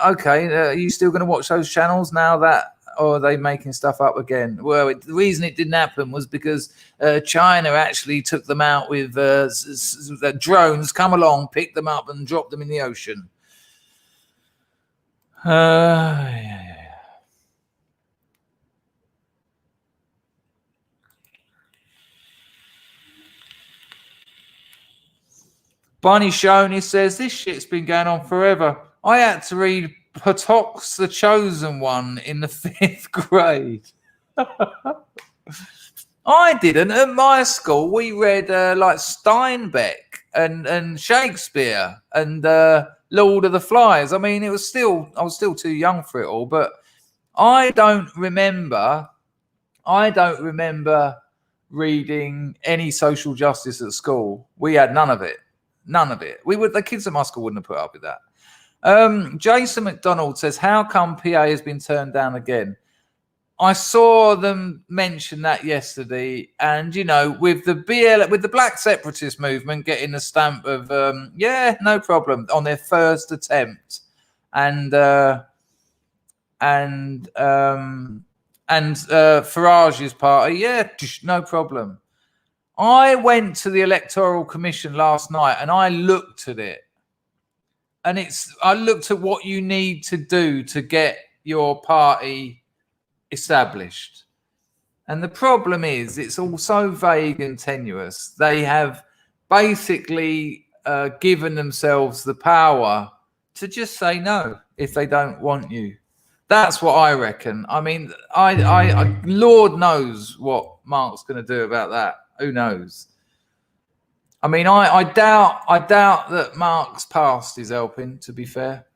[SPEAKER 1] Okay, are you still going to watch those channels now or are they making stuff up again? Well, the reason it didn't happen was because China actually took them out with drones, come along, picked them up and dropped them in the ocean. Yeah. Bunny Shoney says, this shit's been going on forever. I had to read Patok's The Chosen One in the 5th grade. I didn't. At my school, we read like Steinbeck and Shakespeare and Lord of the Flies. I mean, I was still too young for it all, but I don't remember reading any social justice at school. We had none of it. The kids at my school wouldn't have put up with that. Jason McDonald says, how come PA has been turned down again? I saw them mention that yesterday, and with the Black Separatist movement getting the stamp of no problem on their first attempt, and Farage's party, no problem. I went to the Electoral Commission last night and I looked at it, and I looked at what you need to do to get your party established. And the problem is it's all so vague and tenuous. They have basically given themselves the power to just say no if they don't want you. That's what I reckon. I mean, I Lord knows what Mark's going to do about that. Who knows? I mean, I doubt that Mark's past is helping, to be fair.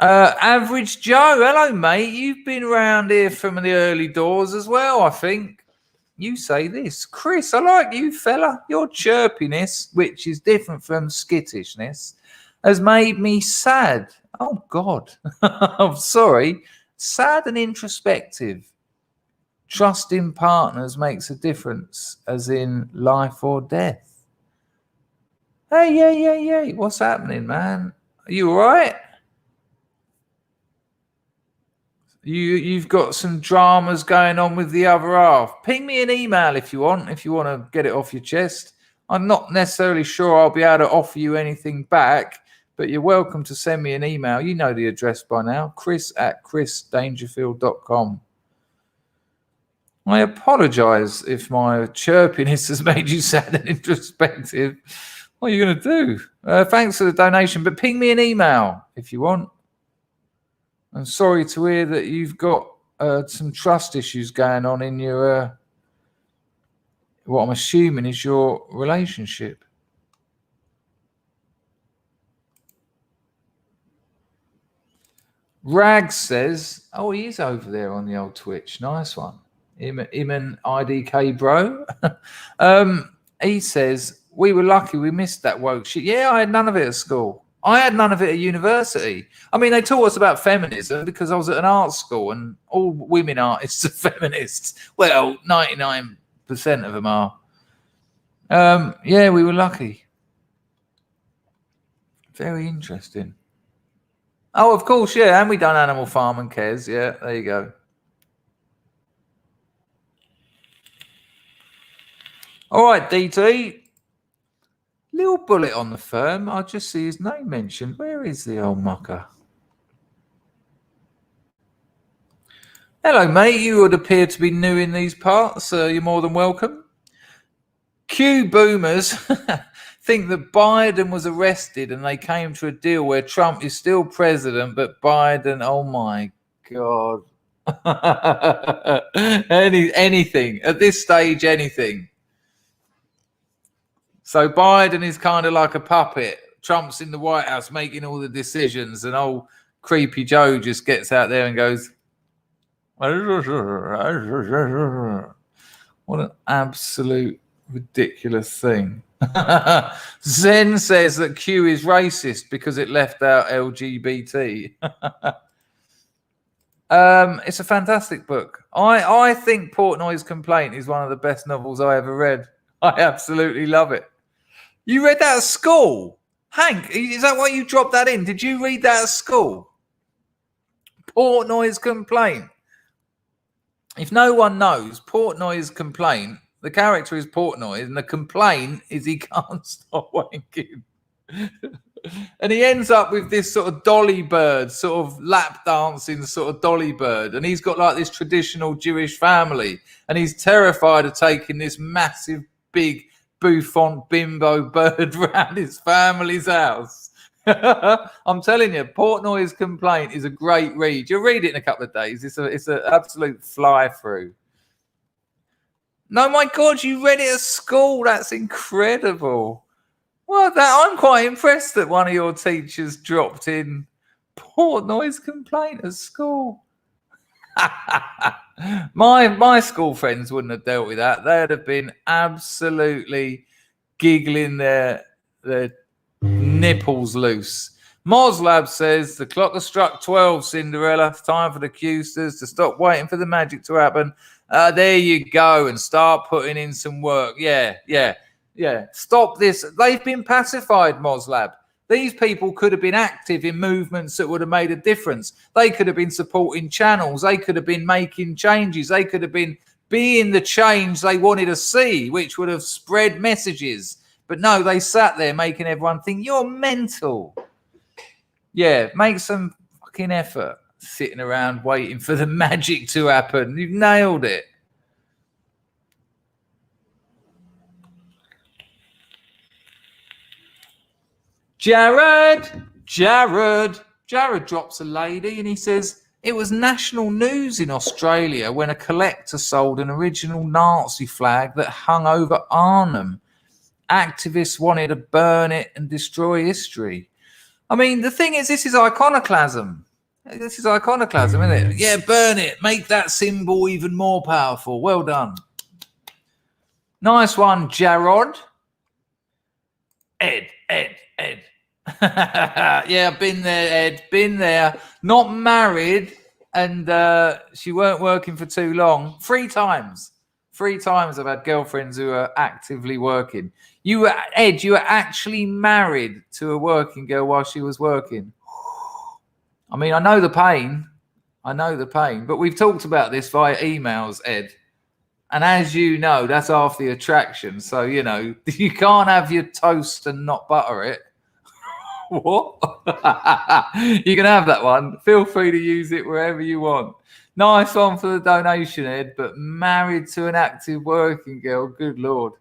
[SPEAKER 1] Average Joe, hello, mate. You've been around here from the early doors as well, I think. You say this. Chris, I like you, fella. Your chirpiness, which is different from skittishness, has made me sad. Oh, God. I'm sorry. Sad and introspective. Trusting partners makes a difference, as in life or death. Hey. What's happening, man? Are you all right? You've got some dramas going on with the other half. Ping me an email if you want to get it off your chest. I'm not necessarily sure I'll be able to offer you anything back, but you're welcome to send me an email. You know the address by now, chris@chrisdangerfield.com. I apologise if my chirpiness has made you sad and introspective. What are you going to do? Thanks for the donation, but ping me an email if you want. I'm sorry to hear that you've got some trust issues going on in your, what I'm assuming is your relationship. Rag says, oh, he is over there on the old Twitch. Nice one. Him and IDK bro. He says, we were lucky we missed that woke shit. Yeah, I had none of it at school. I had none of it at university. I mean, they taught us about feminism because I was at an art school and all women artists are feminists. Well, 99% of them are. Yeah, we were lucky. Very interesting. Oh, of course, yeah. And we done Animal Farm and Kes. Yeah, there you go. All right, DT. Little bullet on the firm. I just see his name mentioned. Where is the old mucker? Hello, mate. You would appear to be new in these parts. You're more than welcome. Q boomers think that Biden was arrested and they came to a deal where Trump is still president, but Biden, oh my God. Anything. At this stage, anything. So Biden is kind of like a puppet. Trump's in the White House making all the decisions, and old creepy Joe just gets out there and goes, what an absolute ridiculous thing. Zen says that Q is racist because it left out LGBT. It's a fantastic book. I think Portnoy's Complaint is one of the best novels I ever read. I absolutely love it. You read that at school? Hank, is that why you dropped that in? Did you read that at school? Portnoy's Complaint. If no one knows, Portnoy's Complaint, the character is Portnoy, and the complaint is he can't stop wanking. And he ends up with this sort of dolly bird, sort of lap dancing sort of dolly bird. And he's got like this traditional Jewish family. And he's terrified of taking this massive, big, bouffant bimbo bird around his family's house. I'm telling you, Portnoy's Complaint is a great read. You'll read it in a couple of days. It's an absolute fly through. No, my God, you read it at school. That's incredible. Well, I'm quite impressed that one of your teachers dropped in poor noise complaint at school. my school friends wouldn't have dealt with that. They'd have been absolutely giggling their nipples loose. Moslab says the clock has struck 12, Cinderella. It's time for the Qsters to stop waiting for the magic to happen. There you go, and start putting in some work. Yeah. Stop this. They've been pacified, Moslab. These people could have been active in movements that would have made a difference. They could have been supporting channels. They could have been making changes. They could have been being the change they wanted to see, which would have spread messages. But no, they sat there making everyone think you're mental. Yeah, make some fucking effort sitting around waiting for the magic to happen. You've nailed it. Jared drops a lady and he says, it was national news in Australia when a collector sold an original Nazi flag that hung over Arnhem. Activists wanted to burn it and destroy history. I mean, the thing is, this is iconoclasm. This is iconoclasm, isn't it? Yeah, burn it. Make that symbol even more powerful. Well done. Nice one, Jarrod. Ed. Yeah, been there, Ed. Been there. Not married, and she weren't working for too long. 3 times. 3 times I've had girlfriends who are actively working. You were, Ed, you were actually married to a working girl while she was working. I mean, I know the pain, but we've talked about this via emails, Ed. And as you know, that's half the attraction. So, you know, you can't have your toast and not butter it. What? You can have that one. Feel free to use it wherever you want. Nice one for the donation, Ed, but married to an active working girl. Good Lord.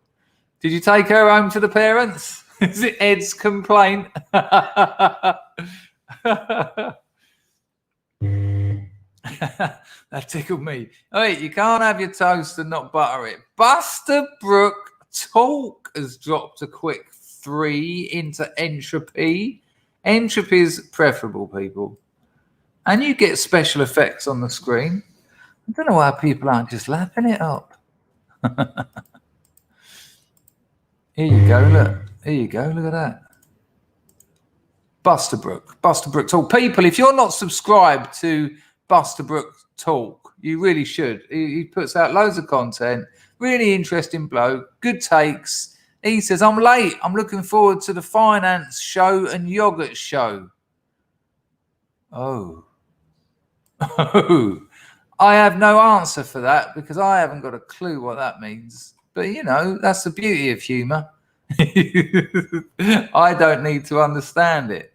[SPEAKER 1] Did you take her home to the parents? Is it Ed's complaint? That tickled me. Oh, wait, you can't have your toast and not butter it. Buster Brook Talk has dropped a quick 3 into entropy. Entropy is preferable, people. And you get special effects on the screen. I don't know why people aren't just lapping it up. Here you go, look. Here you go, look at that. Buster Brook Talk. People, if you're not subscribed to Buster Brook Talk, you really should. He puts out loads of content. Really interesting bloke. Good takes. He says, I'm late. I'm looking forward to the finance show and yogurt show. Oh. I have no answer for that because I haven't got a clue what that means. But, you know, that's the beauty of humour. I don't need to understand it.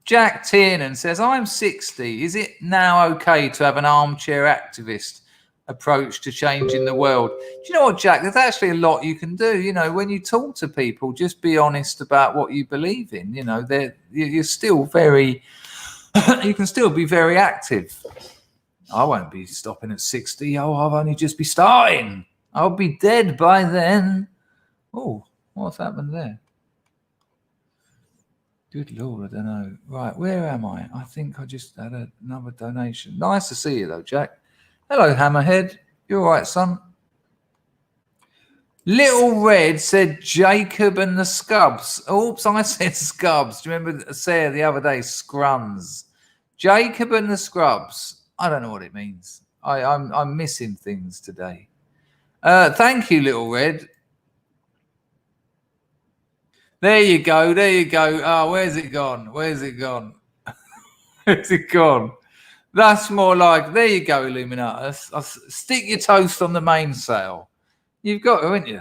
[SPEAKER 1] Jack Tiernan says, I'm 60. Is it now okay to have an armchair activist approach to changing the world? Do you know what, Jack? There's actually a lot you can do. You know, when you talk to people, just be honest about what you believe in. You know, you're still very... you can still be very active. I won't be stopping at 60. Oh, I'll only just be starting. I'll be dead by then. Oh, what's happened there? Good Lord, I don't know. Right, where am I? I think I just had another donation. Nice to see you, though, Jack. Hello, Hammerhead. You all right, son? Little Red said Jacob and the Scubs. Oops, I said Scubs. Do you remember Sarah the other day? Scruns. Jacob and the Scrubs. I don't know what it means. I'm missing things today. Thank you, Little Red. There you go. Oh, where's it gone? Where's it gone? That's more like, there you go, Illuminatus. Stick your toast on the mainsail. You've got to, haven't you?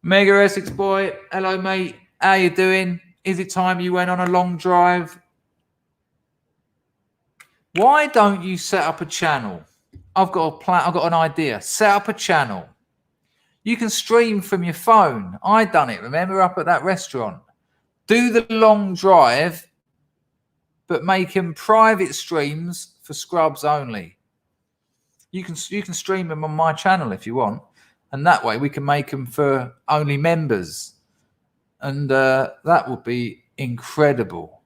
[SPEAKER 1] Mega Essex boy, hello mate. How you doing? Is it time you went on a long drive? Why don't you set up a channel? I've got a plan. I've got an idea. Set up a channel. You can stream from your phone. I done it, remember, up at that restaurant. Do the long drive, but make them private streams for scrubs only. You can stream them on my channel if you want, and that way we can make them for only members, and that would be incredible.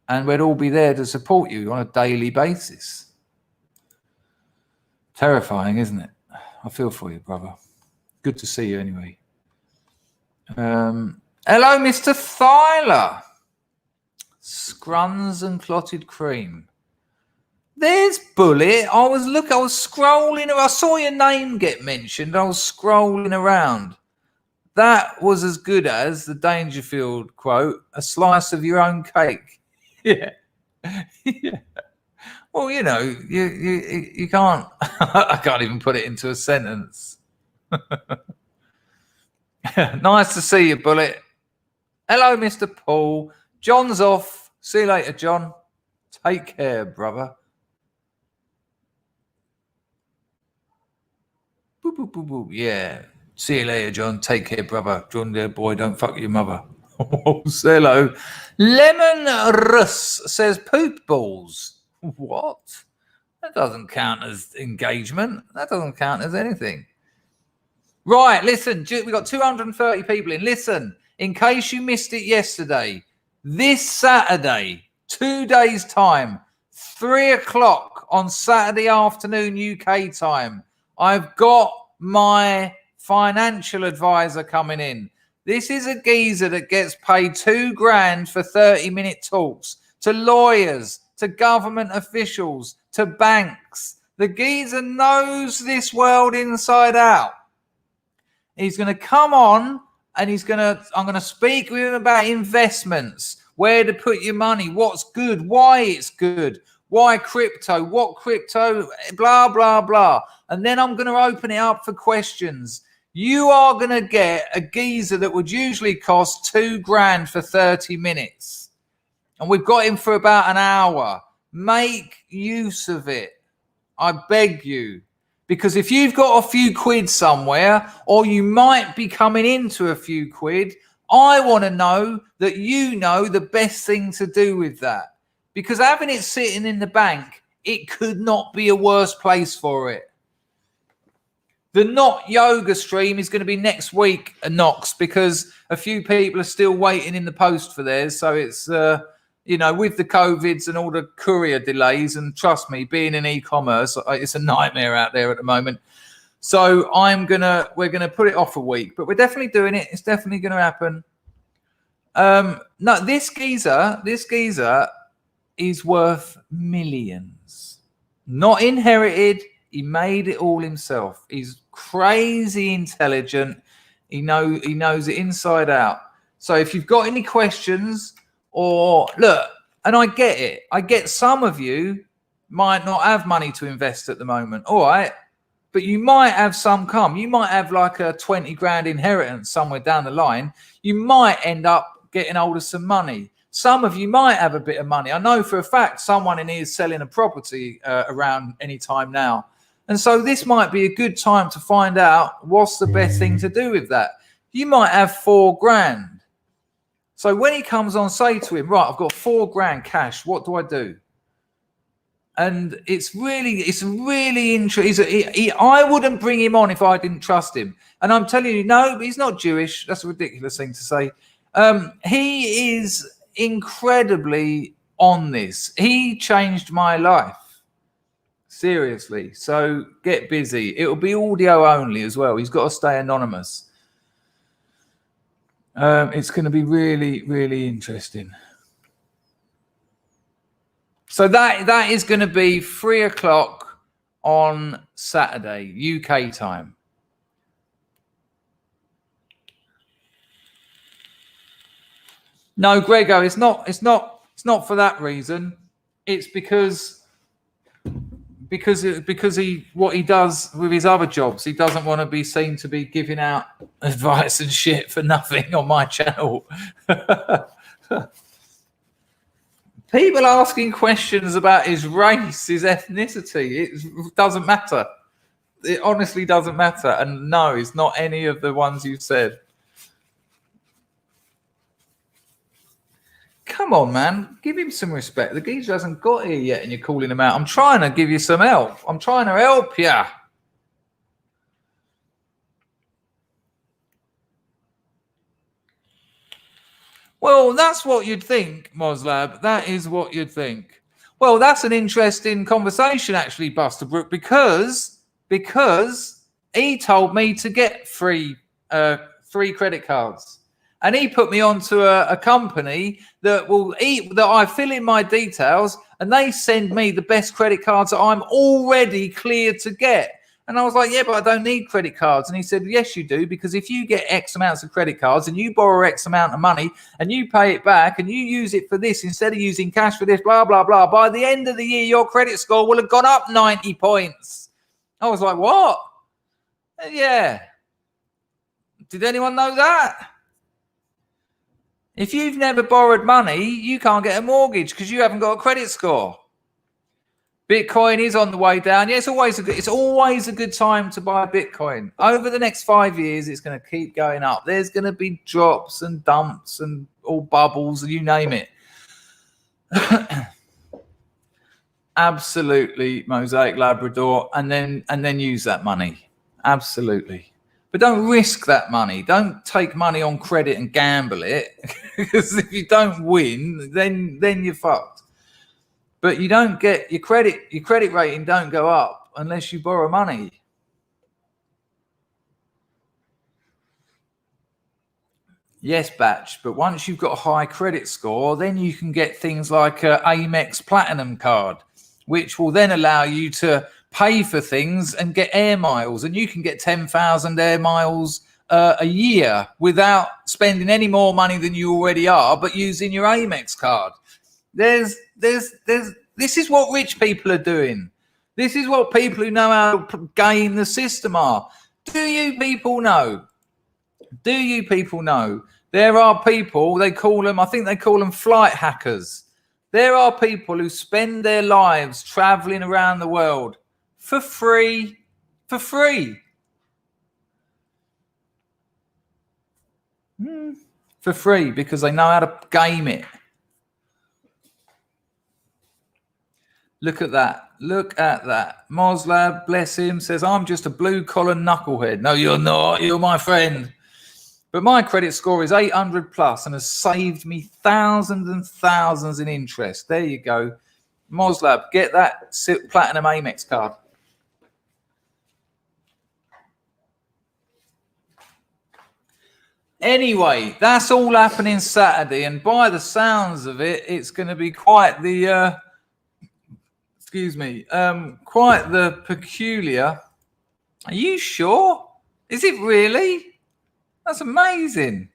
[SPEAKER 1] And we'd all be there to support you on a daily basis. Terrifying, isn't it? I feel for you, brother. Good to see you anyway. Hello, Mr. Thyler. Scruns and clotted cream. There's Bullet. I was scrolling. I saw your name get mentioned. I was scrolling around. That was as good as the Dangerfield quote, a slice of your own cake. Yeah. Yeah. Well, you know, you can't. I can't even put it into a sentence. Nice to see you, Bullet. Hello, Mr. Paul. John's off. See you later, John. Take care, brother. Boop, boop, boop, boop. Yeah. See you later, John. Take care, brother. John, dear boy, don't fuck your mother. Hello. Lemon Russ says poop balls. What? That doesn't count as engagement. That doesn't count as anything. Right, listen, we got 230 people in. Listen, in case you missed it yesterday, this Saturday, 2 days' time, 3 o'clock on Saturday afternoon UK time, I've got my financial advisor coming in. This is a geezer that gets paid $2,000 for 30-minute talks to lawyers, to government officials, to banks. The geezer knows this world inside out. He's going to come on and I'm going to speak with him about investments, where to put your money, what's good, why it's good, why crypto, what crypto, blah, blah, blah. And then I'm going to open it up for questions. You are going to get a geezer that would usually cost $2,000 for 30 minutes. And we've got him for about an hour. Make use of it. I beg you. Because if you've got a few quid somewhere, or you might be coming into a few quid, I want to know that you know the best thing to do with that. Because having it sitting in the bank, it could not be a worse place for it. The Not Yoga stream is going to be next week at Knox, because a few people are still waiting in the post for theirs. So it's, you know, with the COVIDs and all the courier delays, and trust me, being in e-commerce, it's a nightmare out there at the moment. So we're going to put it off a week, but we're definitely doing it. It's definitely going to happen. No, this geezer is worth millions. Not inherited. He made it all himself. He's crazy intelligent. He knows it inside out. So if you've got any questions, or look, and I get it. I get some of you might not have money to invest at the moment. All right. But you might have some come. You might have like a 20 grand inheritance somewhere down the line. You might end up getting hold of some money. Some of you might have a bit of money. I know for a fact someone in here is selling a property around any time now. And so this might be a good time to find out what's the best thing to do with that. You might have 4 grand. So when he comes on, say to him, right, I've got 4 grand cash. What do I do? And it's really interesting. I wouldn't bring him on if I didn't trust him. And I'm telling you, no, he's not Jewish. That's a ridiculous thing to say. He is incredibly on this. He changed my life. Seriously. So get busy. It'll be audio only as well. He's got to stay anonymous. It's going to be really, really interesting. So that is going to be 3 o'clock on Saturday, UK time. No, Grego, it's not for that reason. It's because what he does with his other jobs, he doesn't want to be seen to be giving out advice and shit for nothing on my channel. People asking questions about his race, his ethnicity, it doesn't matter. It honestly doesn't matter. And no, it's not any of the ones you've said. Come on, man. Give him some respect. The geezer hasn't got here yet and you're calling him out. I'm trying to give you some help. I'm trying to help you. Well, that's what you'd think, Moslab. That is what you'd think. Well, that's an interesting conversation, actually, Buster Brook, because he told me to get free credit cards. And he put me onto a company that I fill in my details and they send me the best credit cards that I'm already cleared to get. And I was like, yeah, but I don't need credit cards. And he said, yes, you do, because if you get X amounts of credit cards and you borrow X amount of money and you pay it back and you use it for this instead of using cash for this, blah, blah, blah, by the end of the year, your credit score will have gone up 90 points. I was like, what? Yeah. Did anyone know that? If you've never borrowed money, you can't get a mortgage because you haven't got a credit score. Bitcoin is on the way down. Yeah, it's always a good time to buy Bitcoin. Over the next 5 years, it's going to keep going up. There's going to be drops and dumps and all bubbles, and you name it. Absolutely, Mosaic Labrador, and then use that money. Absolutely. But don't risk that money. Don't take money on credit and gamble it, because if you don't win, then you're fucked. But you don't get your credit rating don't go up unless you borrow money. Yes, Batch, but once you've got a high credit score, then you can get things like an Amex Platinum card, which will then allow you to pay for things and get air miles. And you can get 10,000 air miles a year without spending any more money than you already are, but using your Amex card. This is what rich people are doing. This is what people who know how to game the system are. Do you people know? There are people, I think they call them flight hackers. There are people who spend their lives traveling around the world for free. For free, because they know how to game it. Look at that. Moslab, bless him, says, I'm just a blue-collar knucklehead. No, you're not. You're my friend. But my credit score is 800 plus and has saved me thousands and thousands in interest. There you go. Moslab, get that Platinum Amex card. Anyway, that's all happening Saturday. And by the sounds of it, it's going to be quite the... quite the peculiar. Are you sure? Is it really? That's amazing.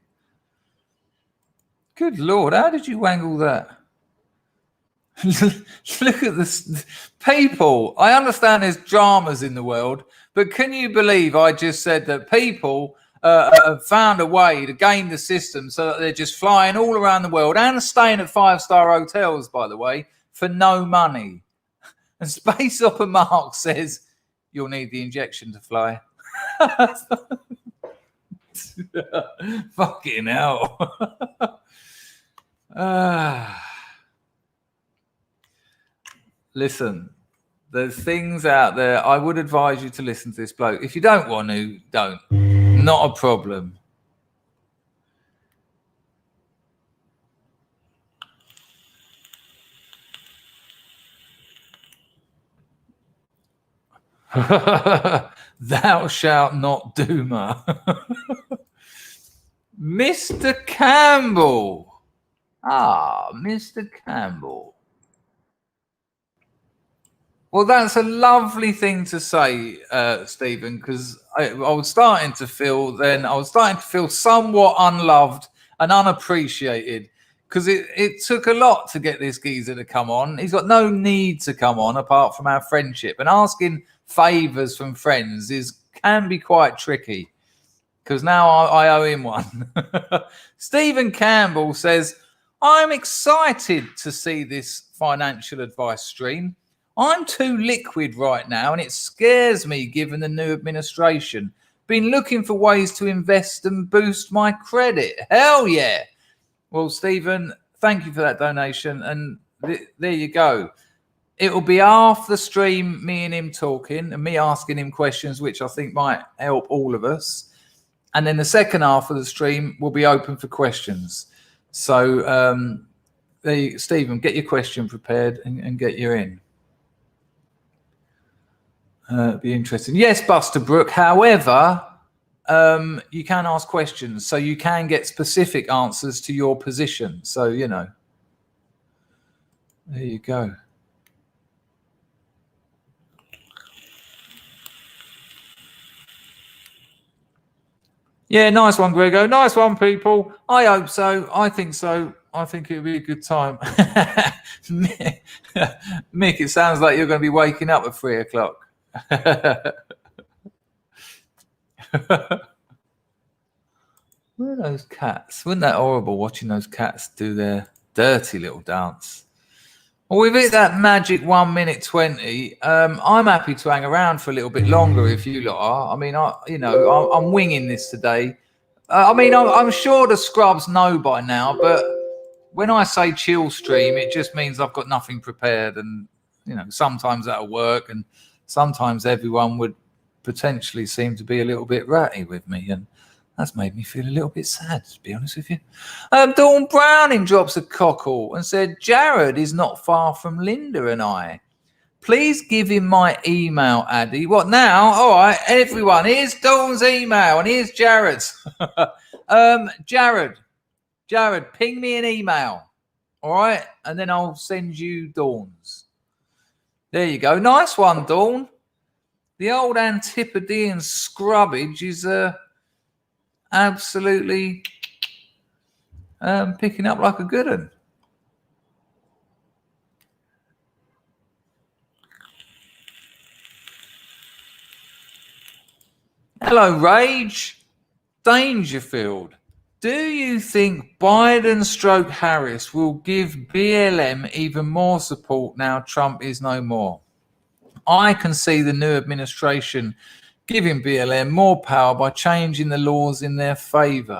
[SPEAKER 1] Good Lord, how did you wangle that? Look at this. People, I understand there's dramas in the world, but can you believe I just said that people have found a way to game the system so that they're just flying all around the world and staying at 5-star hotels, by the way, for no money. And Space Opera Mark says, you'll need the injection to fly. Fucking hell. Listen, there's things out there. I would advise you to listen to this bloke. If you don't want to, don't. Not a problem. Thou shalt not doomer. Mr. Campbell. Mr. Campbell. Well, that's a lovely thing to say, Stephen, because I was starting to feel somewhat unloved and unappreciated, because it took a lot to get this geezer to come on. He's got no need to come on apart from our friendship, and asking favors from friends can be quite tricky, because now I owe him one. Stephen Campbell says, I'm excited to see this financial advice stream. I'm too liquid right now, and it scares me given the new administration. Been looking for ways to invest and boost my credit. Hell yeah. Well, Stephen, thank you for that donation. And there you go. It will be half the stream, me and him talking and me asking him questions, which I think might help all of us. And then the second half of the stream will be open for questions. So, Stephen, get your question prepared and get you in. Be interesting. Yes, Buster Brook. However, you can ask questions, so you can get specific answers to your position. So, you know, there you go. Yeah, nice one, Grego. Nice one, people. I hope so. I think so. I think it'll be a good time. Mick, it sounds like you're going to be waking up at 3 o'clock. Where are those cats? Wasn't that horrible watching those cats do their dirty little dance? Well, we've hit that magic 1 minute 20. I'm happy to hang around for a little bit longer if you lot are. I mean, I'm winging this today. I'm sure the scrubs know by now, but when I say chill stream, it just means I've got nothing prepared, and you know, sometimes that'll work, and sometimes everyone would potentially seem to be a little bit ratty with me, and that's made me feel a little bit sad, to be honest with you. Dawn Browning drops a cockle and said, Jared is not far from Linda and I. Please give him my email, Addy. What now? All right, everyone, here's Dawn's email and here's Jared's. Jared, ping me an email, all right? And then I'll send you Dawn's. There you go. Nice one, Dawn. The old Antipodean scrubbage is absolutely picking up like a good one. Hello, Rage. Dangerfield. Do you think Biden / Harris will give BLM even more support now Trump is no more? I can see the new administration giving BLM more power by changing the laws in their favor.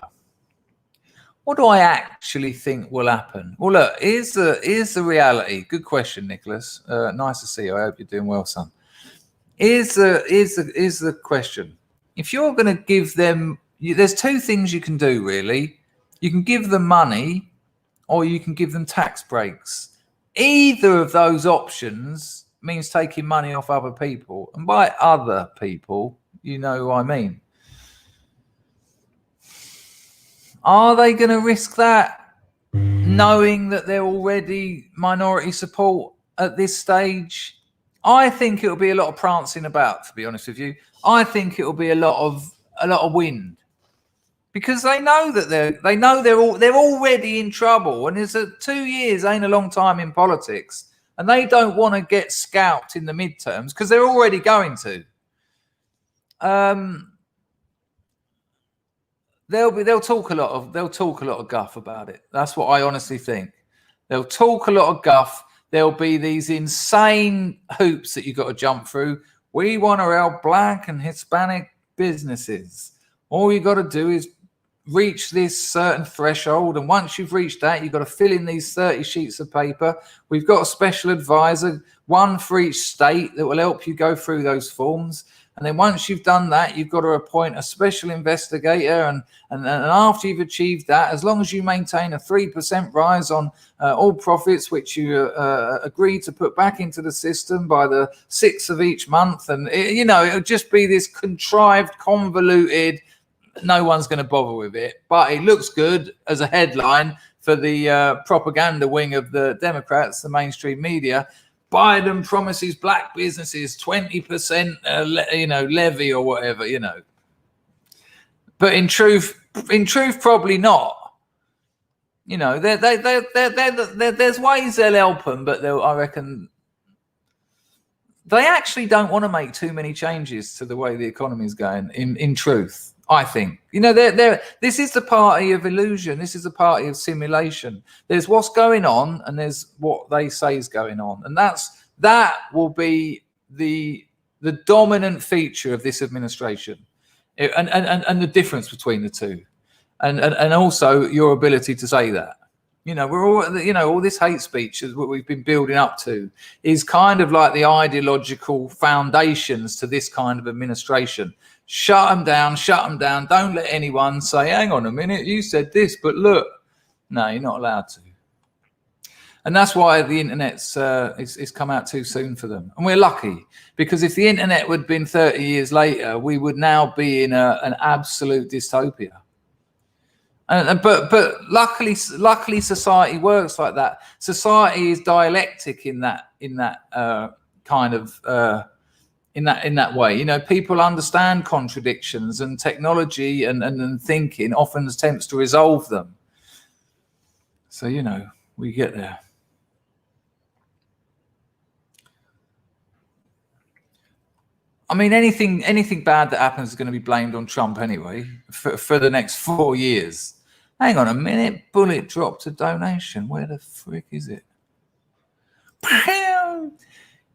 [SPEAKER 1] What do I actually think will happen? Well, look, here's the reality. Good question, Nicholas. Nice to see you. I hope you're doing well, son. Here's the question. If you're going to give them, there's two things you can do, really. You can give them money or you can give them tax breaks. Either of those options means taking money off other people. And by other people, you know who I mean. Are they going to risk that, knowing that they're already minority support at this stage? I think it'll be a lot of prancing about, to be honest with you. I think it'll be a lot of wind, because they know that they're already in trouble, and it's 2 years ain't a long time in politics, and they don't want to get scalped in the midterms because they're already going to. They'll talk a lot of guff about it. That's what I honestly think. They'll talk a lot of guff. There'll be these insane hoops that you've got to jump through. We want to help Black and Hispanic businesses. All you got to do is reach this certain threshold, and once you've reached that, you've got to fill in these 30 sheets of paper. We've got a special advisor, one for each state, that will help you go through those forms. And then once you've done that, you've got to appoint a special investigator. And after you've achieved that, as long as you maintain a 3% rise on all profits, which you agree to put back into the system by the 6th of each month, and it'll just be this contrived, convoluted, no one's going to bother with it. But it looks good as a headline for the propaganda wing of the Democrats, the mainstream media. Biden promises Black businesses 20%, levy or whatever, But in truth, probably not. There's ways they'll help them, but I reckon they actually don't want to make too many changes to the way the economy is going. In truth, I think this is the party of illusion. This is the party of simulation. There's what's going on, and there's what they say is going on, and that's That will be the dominant feature of this administration, and the difference between the two, and also your ability to say that. We're all, all this hate speech is what we've been building up to is kind of like the ideological foundations to this kind of administration. Shut them down. Don't let anyone say, hang on a minute, you said this, but look. No, you're not allowed to. And that's why the internet's it's come out too soon for them. And we're lucky, because if the internet would have been 30 years later, we would now be in an absolute dystopia. But luckily society works like that. Society is dialectic in that kind of in that way. People understand contradictions, and technology and thinking often attempts to resolve them. So we get there. I mean, anything bad that happens is going to be blamed on Trump anyway for the next 4 years. Hang on a minute. Bullet dropped a donation. Where the frick is it?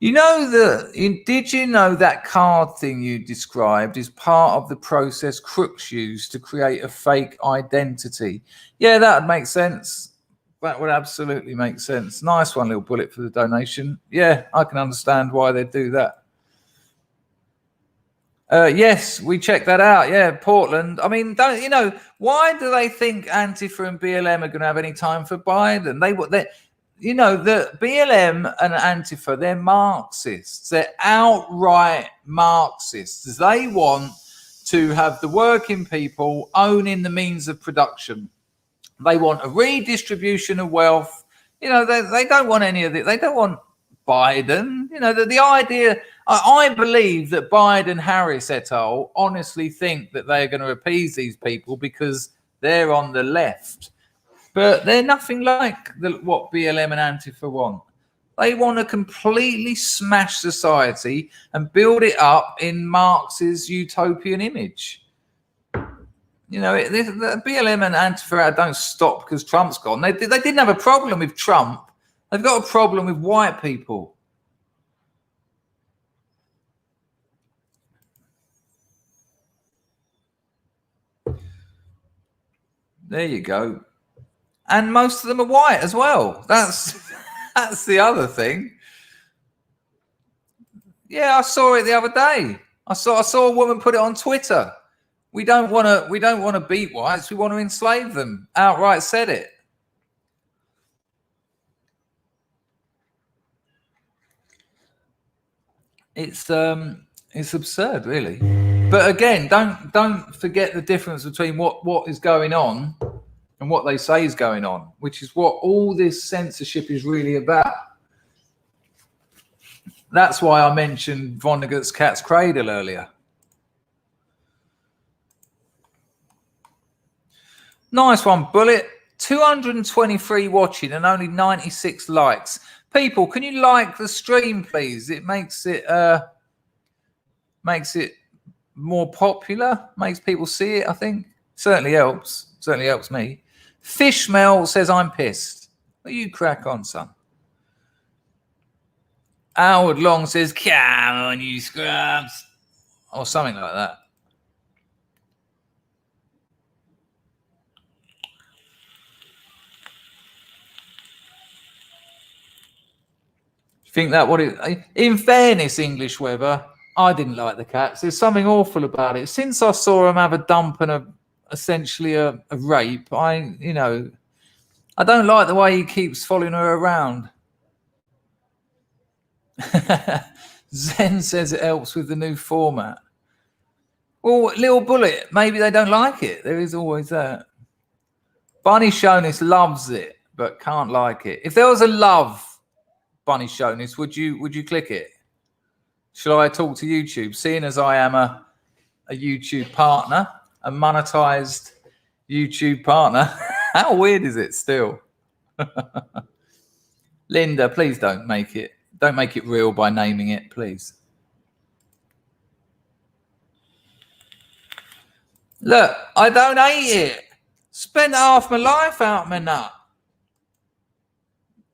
[SPEAKER 1] Did you know that card thing you described is part of the process crooks use to create a fake identity? Yeah, that would make sense. That would absolutely make sense. Nice one, little Bullet, for the donation. Yeah, I can understand why they'd do that. Yes, we checked that out. Yeah, Portland. I mean, why do they think Antifa and BLM are going to have any time for Biden? The BLM and Antifa, they're Marxists. They're outright Marxists. They want to have the working people owning the means of production. They want a redistribution of wealth. They don't want any of it. They don't want Biden. The idea, I believe that Biden, Harris et al. Honestly think that they're going to appease these people because they're on the left. But they're nothing like what BLM and Antifa want. They want to completely smash society and build it up in Marx's utopian image. The BLM and Antifa don't stop because Trump's gone. They didn't have a problem with Trump. They've got a problem with white people. There you go. And most of them are white as well. That's the other thing. Yeah, I saw it the other day. I saw a woman put it on Twitter. We don't want to beat whites. We want to enslave them. Outright said it. It's absurd, really. But again, don't forget the difference between what is going on and what they say is going on, which is what all this censorship is really about. That's why I mentioned Vonnegut's Cat's Cradle earlier. Nice one, Bullet. 223 watching and only 96 likes. People, can you like the stream, please? It makes it more popular, makes people see it, I think. Certainly helps me. Fishmel says, I'm pissed. Well, you crack on, son. Howard Long says, come on, you scrubs. Or something like that. Think that what it, in fairness, English Weather, I didn't like the cats. There's something awful about it. Since I saw him have a dump and essentially a rape, I don't like the way he keeps following her around. Zen says it helps with the new format. Well, Little Bullet, maybe they don't like it. There is always that. Bunny Shonis loves it, but can't like it. If there was a love Bunny Shonis, would you click it? Shall I talk to YouTube? Seeing as I am a YouTube partner, a monetized YouTube partner. How weird is it still? Linda, please don't make it real by naming it, please. Look, I don't hate it. Spent half my life out my nut.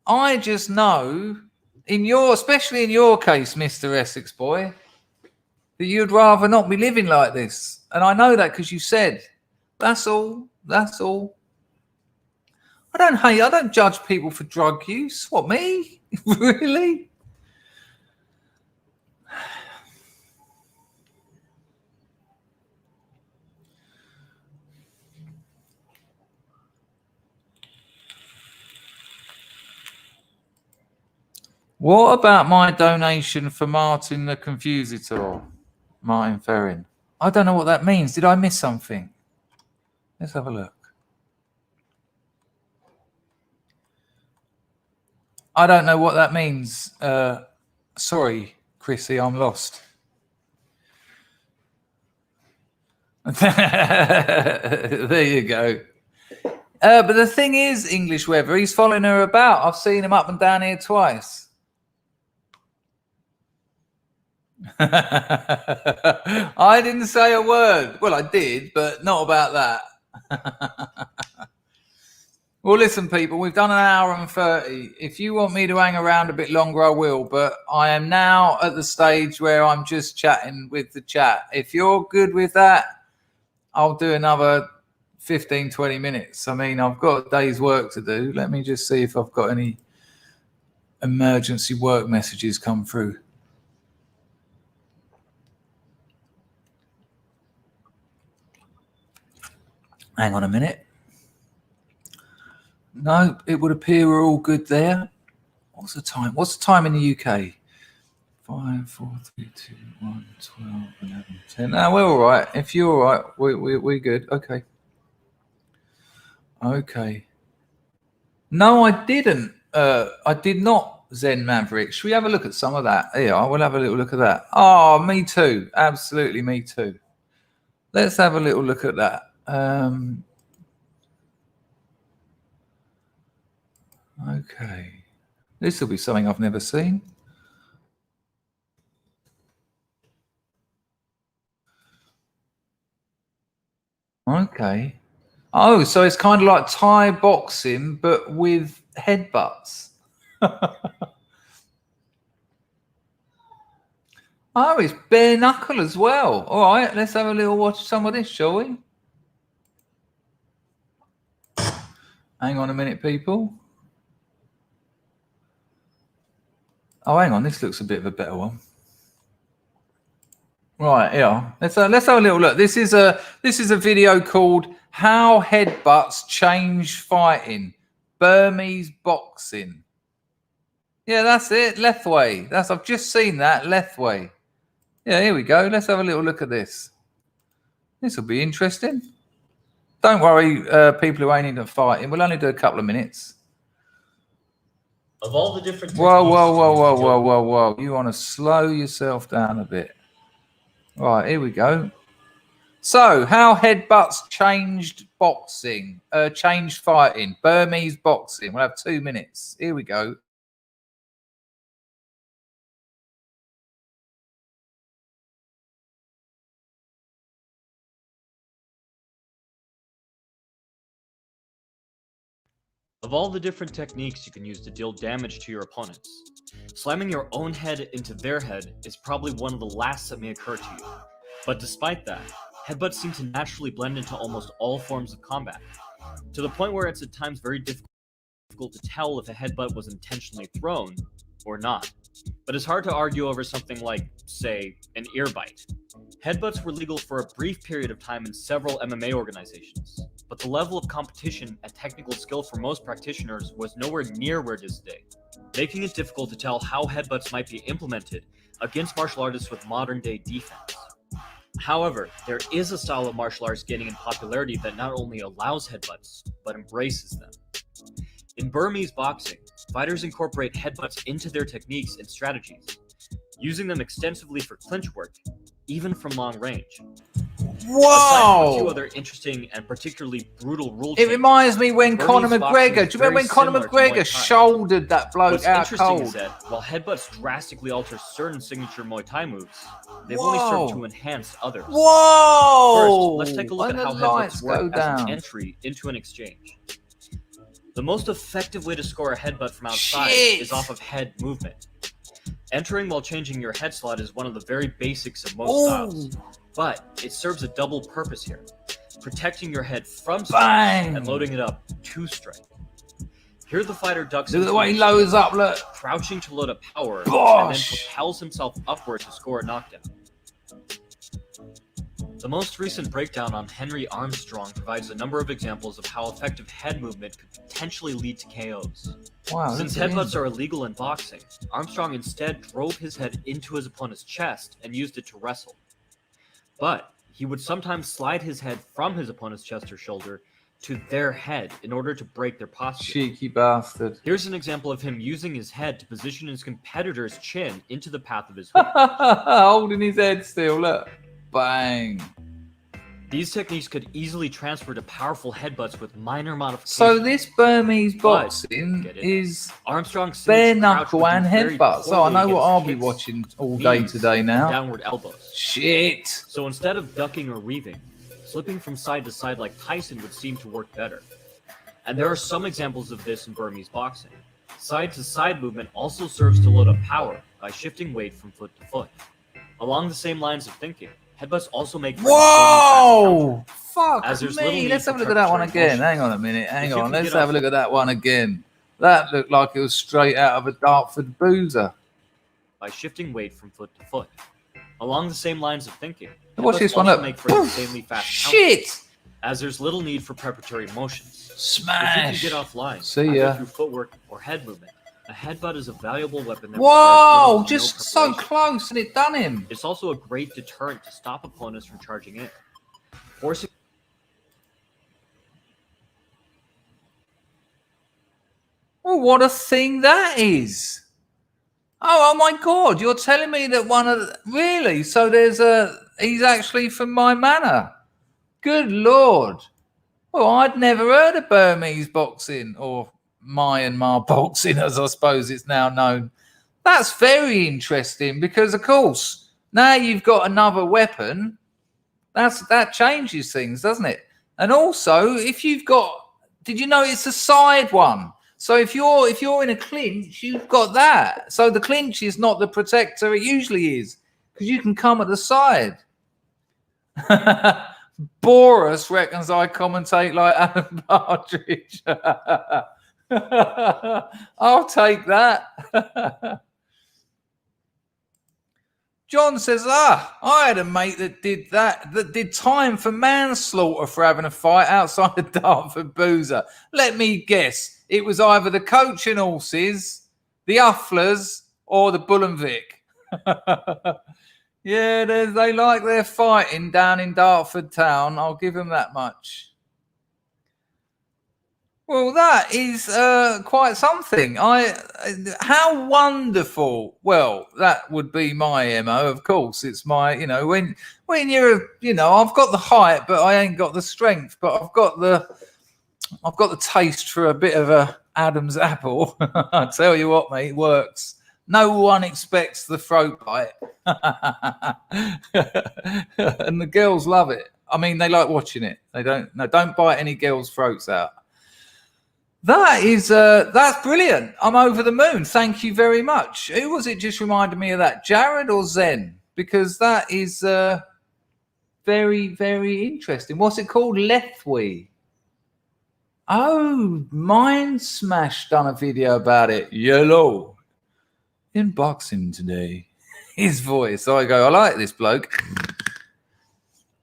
[SPEAKER 1] I just know especially in your case, Mr. Essex boy, that you'd rather not be living like this. And I know that because you said, that's all. That's all. I don't judge people for drug use. What, me? Really? What about my donation for Martin the Confusitor? Martin Ferrin. I don't know what that means. Did I miss something? Let's have a look. I don't know what that means. Sorry, Chrissy, I'm lost. There you go. But the thing is, English Weather, he's following her about. I've seen him up and down here twice. I didn't say a word. Well, I did, but not about that. Well, listen, people, we've done an hour and 30. If you want me to hang around a bit longer, I will. But I am now at the stage where I'm just chatting with the chat. If you're good with that, I'll do another 15, 20 minutes. I mean, I've got a day's work to do. Let me just see if I've got any emergency work messages come through. Hang on a minute. No, it would appear we're all good there. What's the time? What's the time in the UK? 5, 4, 3, 2, 1, 12, 11, 10. No, we're all right. If you're all right, we're good. Okay. Okay. No, I didn't. I did not, Zen Maverick. Should we have a look at some of that? Yeah, we'll have a little look at that. Oh, me too. Absolutely, me too. Let's have a little look at that. Okay. This will be something I've never seen. Okay. Oh, so it's kind of like Thai boxing, but with headbutts. Oh, it's bare knuckle as well. All right, let's have a little watch some of this, shall we? Hang on a minute, people. Oh, hang on. This looks a bit of a better one. Right, yeah. Let's have a little look. This is a video called "How Headbutts Change Fighting." Burmese boxing. Yeah, that's it. Lethway. I've just seen that. Lethway. Yeah, here we go. Let's have a little look at this. This will be interesting. Don't worry, people who ain't into fighting. We'll only do a couple of minutes.
[SPEAKER 3] Of all the different
[SPEAKER 1] Whoa. You want to slow yourself down a bit. Right, here we go. So, how headbutts changed boxing, changed fighting, Burmese boxing. We'll have 2 minutes. Here we go.
[SPEAKER 3] Of all the different techniques you can use to deal damage to your opponents, slamming your own head into their head is probably one of the last that may occur to you. But despite that, headbutts seem to naturally blend into almost all forms of combat, to the point where it's at times very difficult to tell if a headbutt was intentionally thrown or not. But it's hard to argue over something like, say, an ear bite. Headbutts were legal for a brief period of time in several MMA organizations, but the level of competition and technical skill for most practitioners was nowhere near where it is today, making it difficult to tell how headbutts might be implemented against martial artists with modern-day defense. However, there is a style of martial arts gaining in popularity that not only allows headbutts, but embraces them. In Burmese boxing, fighters incorporate headbutts into their techniques and strategies, using them extensively for clinch work, even from long range.
[SPEAKER 1] Whoa!
[SPEAKER 3] Aside from a few other interesting and particularly brutal rule
[SPEAKER 1] It
[SPEAKER 3] changes,
[SPEAKER 1] reminds me when Conor
[SPEAKER 3] Burmese boxing
[SPEAKER 1] McGregor,
[SPEAKER 3] is
[SPEAKER 1] do you remember when
[SPEAKER 3] very
[SPEAKER 1] Conor
[SPEAKER 3] similar to
[SPEAKER 1] McGregor
[SPEAKER 3] Muay Thai.
[SPEAKER 1] shouldered that bloke
[SPEAKER 3] What's
[SPEAKER 1] out
[SPEAKER 3] interesting
[SPEAKER 1] cold?
[SPEAKER 3] is that while headbutts drastically alter certain signature Muay Thai moves, they've only served to enhance others.
[SPEAKER 1] Whoa!
[SPEAKER 3] First, let's take a look
[SPEAKER 1] And
[SPEAKER 3] at how
[SPEAKER 1] the lights
[SPEAKER 3] headbutts work
[SPEAKER 1] go
[SPEAKER 3] as
[SPEAKER 1] down.
[SPEAKER 3] an entry into an exchange. The most effective way to score a headbutt from outside
[SPEAKER 1] Shit.
[SPEAKER 3] is off of head movement. Entering while changing your head slot is one of the very basics of most
[SPEAKER 1] Ooh.
[SPEAKER 3] styles, but it serves a double purpose here, protecting your head from strength and loading it up to strength. Here the fighter ducks
[SPEAKER 1] Look at the way he lowers up, look.
[SPEAKER 3] crouching to load up power,
[SPEAKER 1] Bosh.
[SPEAKER 3] and then propels himself upward to score a knockdown. The most recent breakdown on Henry Armstrong provides a number of examples of how effective head movement could potentially lead to KOs.
[SPEAKER 1] Wow,
[SPEAKER 3] Since headbutts are illegal in boxing, Armstrong instead drove his head into his opponent's chest and used it to wrestle. But he would sometimes slide his head from his opponent's chest or shoulder to their head in order to break their posture.
[SPEAKER 1] Cheeky bastard.
[SPEAKER 3] Here's an example of him using his head to position his competitor's chin into the path of his hook.
[SPEAKER 1] Holding his head still, look. Bang.
[SPEAKER 3] These techniques could easily transfer to powerful headbutts with minor modifications.
[SPEAKER 1] So this Burmese
[SPEAKER 3] But,
[SPEAKER 1] boxing
[SPEAKER 3] get it,
[SPEAKER 1] is
[SPEAKER 3] Armstrong
[SPEAKER 1] bare knuckle and headbutts. Oh, I know what I'll be
[SPEAKER 3] kicks,
[SPEAKER 1] watching all day
[SPEAKER 3] knees,
[SPEAKER 1] today
[SPEAKER 3] and
[SPEAKER 1] now.
[SPEAKER 3] downward elbows.
[SPEAKER 1] Shit.
[SPEAKER 3] So instead of ducking or weaving, slipping from side to side like Tyson would seem to work better. And there are some examples of this in Burmese boxing. Side to side movement also serves to load up power by shifting weight from foot to foot. Along the same lines of thinking, headbutts also make for
[SPEAKER 1] Whoa! Fuck
[SPEAKER 3] As there's little
[SPEAKER 1] me.
[SPEAKER 3] need
[SPEAKER 1] Let's
[SPEAKER 3] for
[SPEAKER 1] have a look at that one
[SPEAKER 3] preparatory
[SPEAKER 1] again.
[SPEAKER 3] motions.
[SPEAKER 1] Hang on a minute. Hang
[SPEAKER 3] If you
[SPEAKER 1] on.
[SPEAKER 3] can
[SPEAKER 1] Let's
[SPEAKER 3] get
[SPEAKER 1] have a
[SPEAKER 3] off-
[SPEAKER 1] look at that one again. That looked like it was straight out of a Dartford boozer.
[SPEAKER 3] by shifting weight from foot to foot. Along the same lines of thinking,
[SPEAKER 1] Watch
[SPEAKER 3] headbutts
[SPEAKER 1] this one
[SPEAKER 3] also
[SPEAKER 1] up.
[SPEAKER 3] make for an insanely fast counter,
[SPEAKER 1] Shit!
[SPEAKER 3] as there's little need for preparatory motions. If you
[SPEAKER 1] Smash.
[SPEAKER 3] can get offline,
[SPEAKER 1] See
[SPEAKER 3] either
[SPEAKER 1] ya.
[SPEAKER 3] through footwork or head movement, a headbutt is a valuable weapon that
[SPEAKER 1] Whoa!
[SPEAKER 3] requires little to no
[SPEAKER 1] Just so
[SPEAKER 3] preparation.
[SPEAKER 1] close and it done him.
[SPEAKER 3] It's also a great deterrent to stop opponents from charging in. Forcing
[SPEAKER 1] Well, what a thing that is. Oh my God. You're telling me that one of the... Really? So he's actually from my manor. Good Lord. Well, I'd never heard of Burmese boxing or Myanmar boxing, as I suppose it's now known. That's very interesting because, of course, now you've got another weapon. That changes things, doesn't it? And also, if you've got... Did you know it's a side one? So if you're in a clinch, you've got that. So the clinch is not the protector it usually is, because you can come at the side. Boris reckons I commentate like Alan Partridge. I'll take that. John says, I had a mate that did time for manslaughter for having a fight outside the Dartford Boozer. Let me guess. It was either the coaching horses, the Ufflers, or the Bull and Vic. Yeah, they like their fighting down in Dartford town. I'll give them that much. Well, that is quite something. How wonderful. Well, that would be my MO, of course. It's my, when you're, I've got the height, but I ain't got the strength. But I've got the taste for a bit of a Adam's apple. I tell you what, mate, it works. No one expects the throat bite. And the girls love it. I mean, they like watching it. Don't bite any girls' throats out. That's brilliant. I'm over the moon. Thank you very much. Who was it just reminded me of that? Jared or Zen? Because that is very, very interesting. What's it called? Lethwee. Oh, Mind Smash done a video about it. Yellow. In boxing today. His voice. I go, I like this bloke.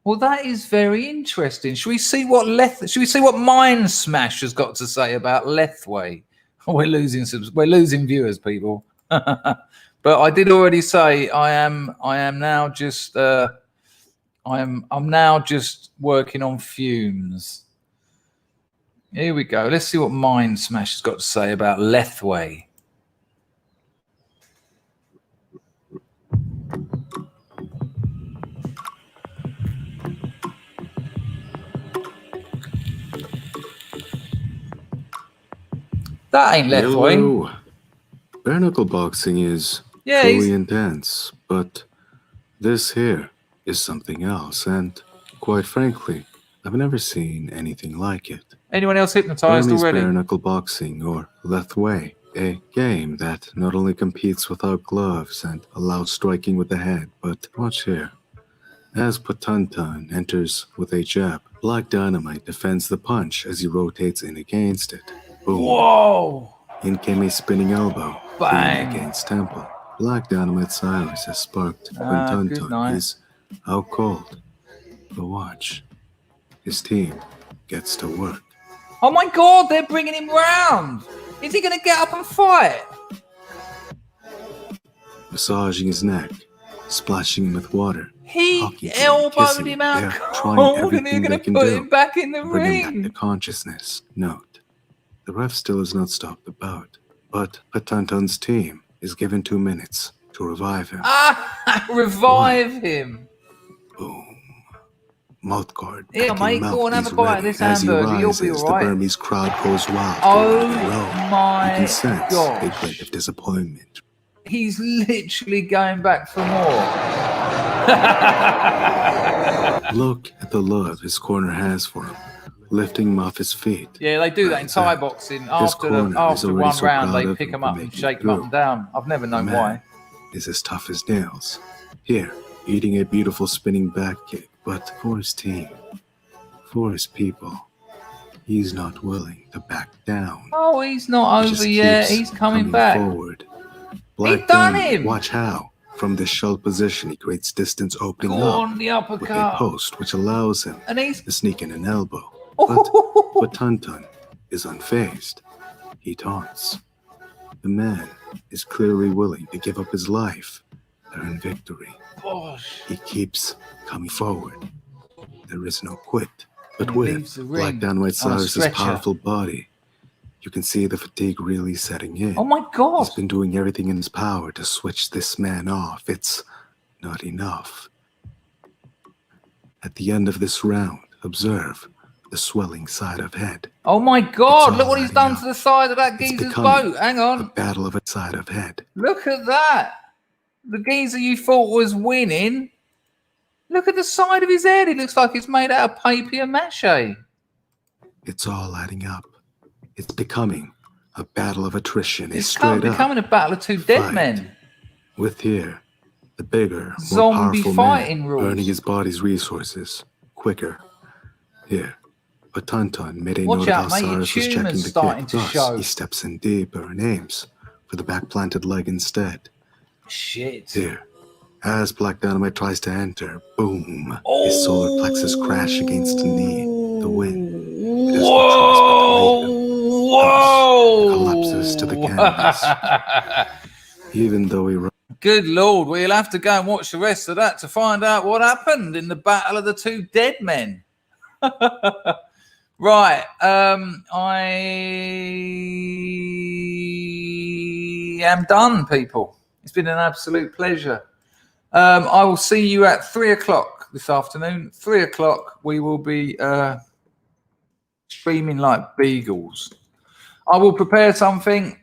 [SPEAKER 1] Well, that is very interesting. Should we see what Mind Smash has got to say about Lethway? We're losing viewers, people. But I did already say I am now just I'm now just working on fumes. Here we go. Let's see what Mind Smash has got to say about Lethway. That ain't Lethway.
[SPEAKER 4] Hello. Bare knuckle boxing is truly intense, but this here is something else, and quite frankly, I've never seen anything like it.
[SPEAKER 1] Anyone else hypnotized
[SPEAKER 4] Burmese
[SPEAKER 1] already?
[SPEAKER 4] bare knuckle boxing, or Lethway, A game that not only competes without gloves and allows striking with the head, but watch here. As Patantan enters with a jab, Black Dynamite defends the punch as he rotates in against it. Boom.
[SPEAKER 1] Whoa!
[SPEAKER 4] In came a spinning elbow.
[SPEAKER 1] Bang.
[SPEAKER 4] Against Temple. Black Dynamite's silence has sparked Patantan. He's out cold. But watch. His team gets to work.
[SPEAKER 1] Oh my God, they're bringing him round. Is he going to get up and fight?
[SPEAKER 4] Massaging his neck, splashing him with water.
[SPEAKER 1] He elbowed him out cold and they're going to put him back in the ring.
[SPEAKER 4] Bring him back to consciousness. Note, the ref still has not stopped the bout, but Patantan's team is given 2 minutes to revive him.
[SPEAKER 1] Revive him.
[SPEAKER 4] Boom. Mouthguard.
[SPEAKER 1] Yeah, mate, go on, have a bite of this hamburger. You'll be all right.
[SPEAKER 4] The Burmese crowd goes wild.
[SPEAKER 1] Oh my
[SPEAKER 4] You can sense
[SPEAKER 1] gosh.
[SPEAKER 4] a glint of disappointment.
[SPEAKER 1] He's literally going back for more.
[SPEAKER 4] Look at the love his corner has for him, lifting him off his feet.
[SPEAKER 1] Yeah, they do that in Thai boxing. After one round, they pick him up and shake him up and down. I've never known why.
[SPEAKER 4] Is as tough as nails. Here, eating a beautiful spinning back kick, but for his team, for his people, he's not willing to back down.
[SPEAKER 1] Oh, he's not over yet. He's coming back.
[SPEAKER 4] Forward.
[SPEAKER 1] He done him.
[SPEAKER 4] Watch how, from this shell position, he creates distance opening
[SPEAKER 1] on the
[SPEAKER 4] up with
[SPEAKER 1] uppercut.
[SPEAKER 4] a post, which allows him to sneak in an elbow. But Tantan is unfazed. He taunts. The man is clearly willing to give up his life to earn victory.
[SPEAKER 1] Gosh.
[SPEAKER 4] He keeps coming forward. There is no quit. But with Black Dynamite Cyrus's powerful body, you can see the fatigue really setting in.
[SPEAKER 1] Oh my God.
[SPEAKER 4] He's been doing everything in his power to switch this man off. It's not enough. At the end of this round, observe the swelling side of head.
[SPEAKER 1] Oh my God, look what he's done to the side of that geezer's boat. Hang on.
[SPEAKER 4] A battle of a side of head.
[SPEAKER 1] Look at that. The geezer you thought was winning. Look at the side of his head. It looks like it's made out of papier-mâché.
[SPEAKER 4] It's all adding up. It's becoming a battle of attrition.
[SPEAKER 1] It's becoming a battle of two dead men.
[SPEAKER 4] With here, the bigger,
[SPEAKER 1] zombie
[SPEAKER 4] more powerful
[SPEAKER 1] fighting
[SPEAKER 4] man
[SPEAKER 1] rules.
[SPEAKER 4] earning his body's resources quicker. Here, Patantan made a note of how Cyrus was checking the kick. Thus, he steps in deeper and aims for the back-planted leg instead.
[SPEAKER 1] Shit.
[SPEAKER 4] Here, as Black Dynamite tries to enter, boom, his solar plexus crash against the knee. The wind.
[SPEAKER 1] Whoa!
[SPEAKER 4] Collapses to the canvas. Even though he...
[SPEAKER 1] Good Lord, we'll have to go and watch the rest of that to find out what happened in the battle of the two dead men. Right, I am done, people. It's been an absolute pleasure. I will see you at 3 o'clock this afternoon. 3 o'clock, we will be streaming like beagles. I will prepare something.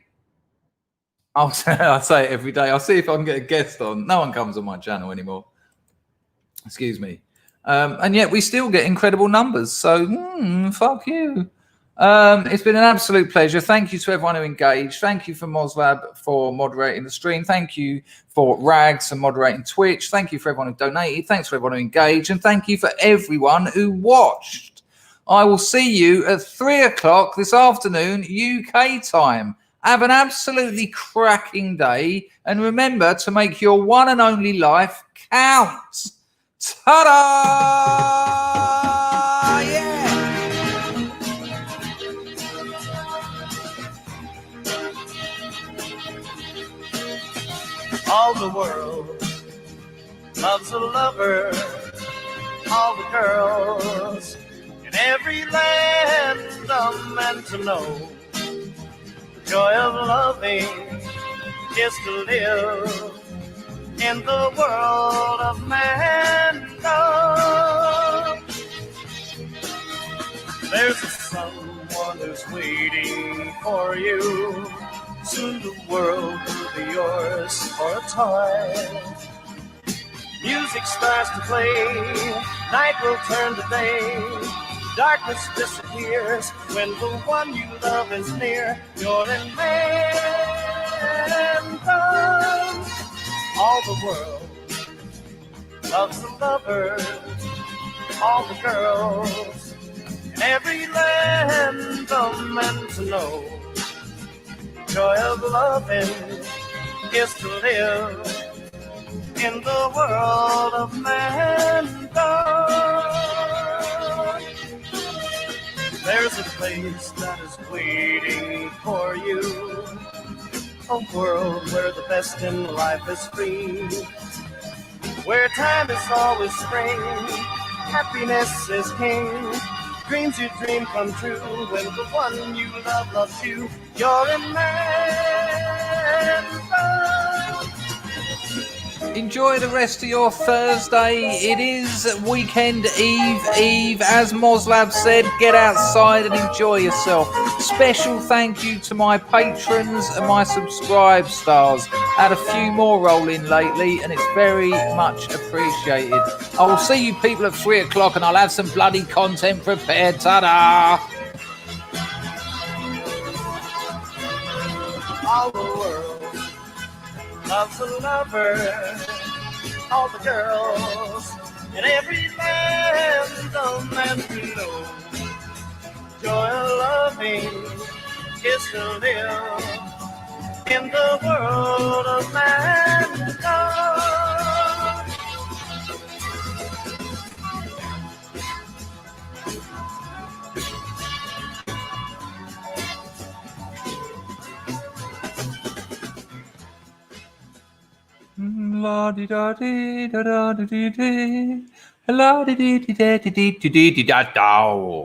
[SPEAKER 1] I say it every day. I'll see if I can get a guest on. No one comes on my channel anymore. Excuse me. And yet we still get incredible numbers. So, fuck you. It's been an absolute pleasure. Thank you to everyone who engaged. Thank you for Moslab for moderating the stream. Thank you for Rags for moderating Twitch. Thank you for everyone who donated. Thanks for everyone who engaged. And thank you for everyone who watched. I will see you at 3 o'clock this afternoon, UK time. Have an absolutely cracking day. And remember to make your one and only life count. Ta-da! Yeah!
[SPEAKER 5] All the world loves a lover. All the girls in every land are meant to know. The joy of loving is to live in the world of man. There's someone who's waiting for you. Soon the world will be yours for a time. Music starts to play, night will turn to day. Darkness disappears when the one you love is near. You're in May. man done. All the world loves a lover. All the girls in every land are meant to know. Joy of loving is to live in the world of mankind. There's a place that is waiting for you, a world where the best in life is free, where time is always spring, happiness is king, dreams you dream come true when the one you love loves you. You're in man.
[SPEAKER 1] Enjoy the rest of your Thursday. It is weekend eve. As Moslab said, get outside and enjoy yourself. Special thank you to my patrons and my subscribe stars. Had a few more roll in lately and it's very much appreciated. I will see you people at 3 o'clock and I'll have some bloody content prepared. Ta-da!
[SPEAKER 5] All the world loves a lover. All the girls in every land are meant to know. Joy of loving is to live in the world of mankind.
[SPEAKER 1] La di da di da da di di di. La di di di di di di di di da da.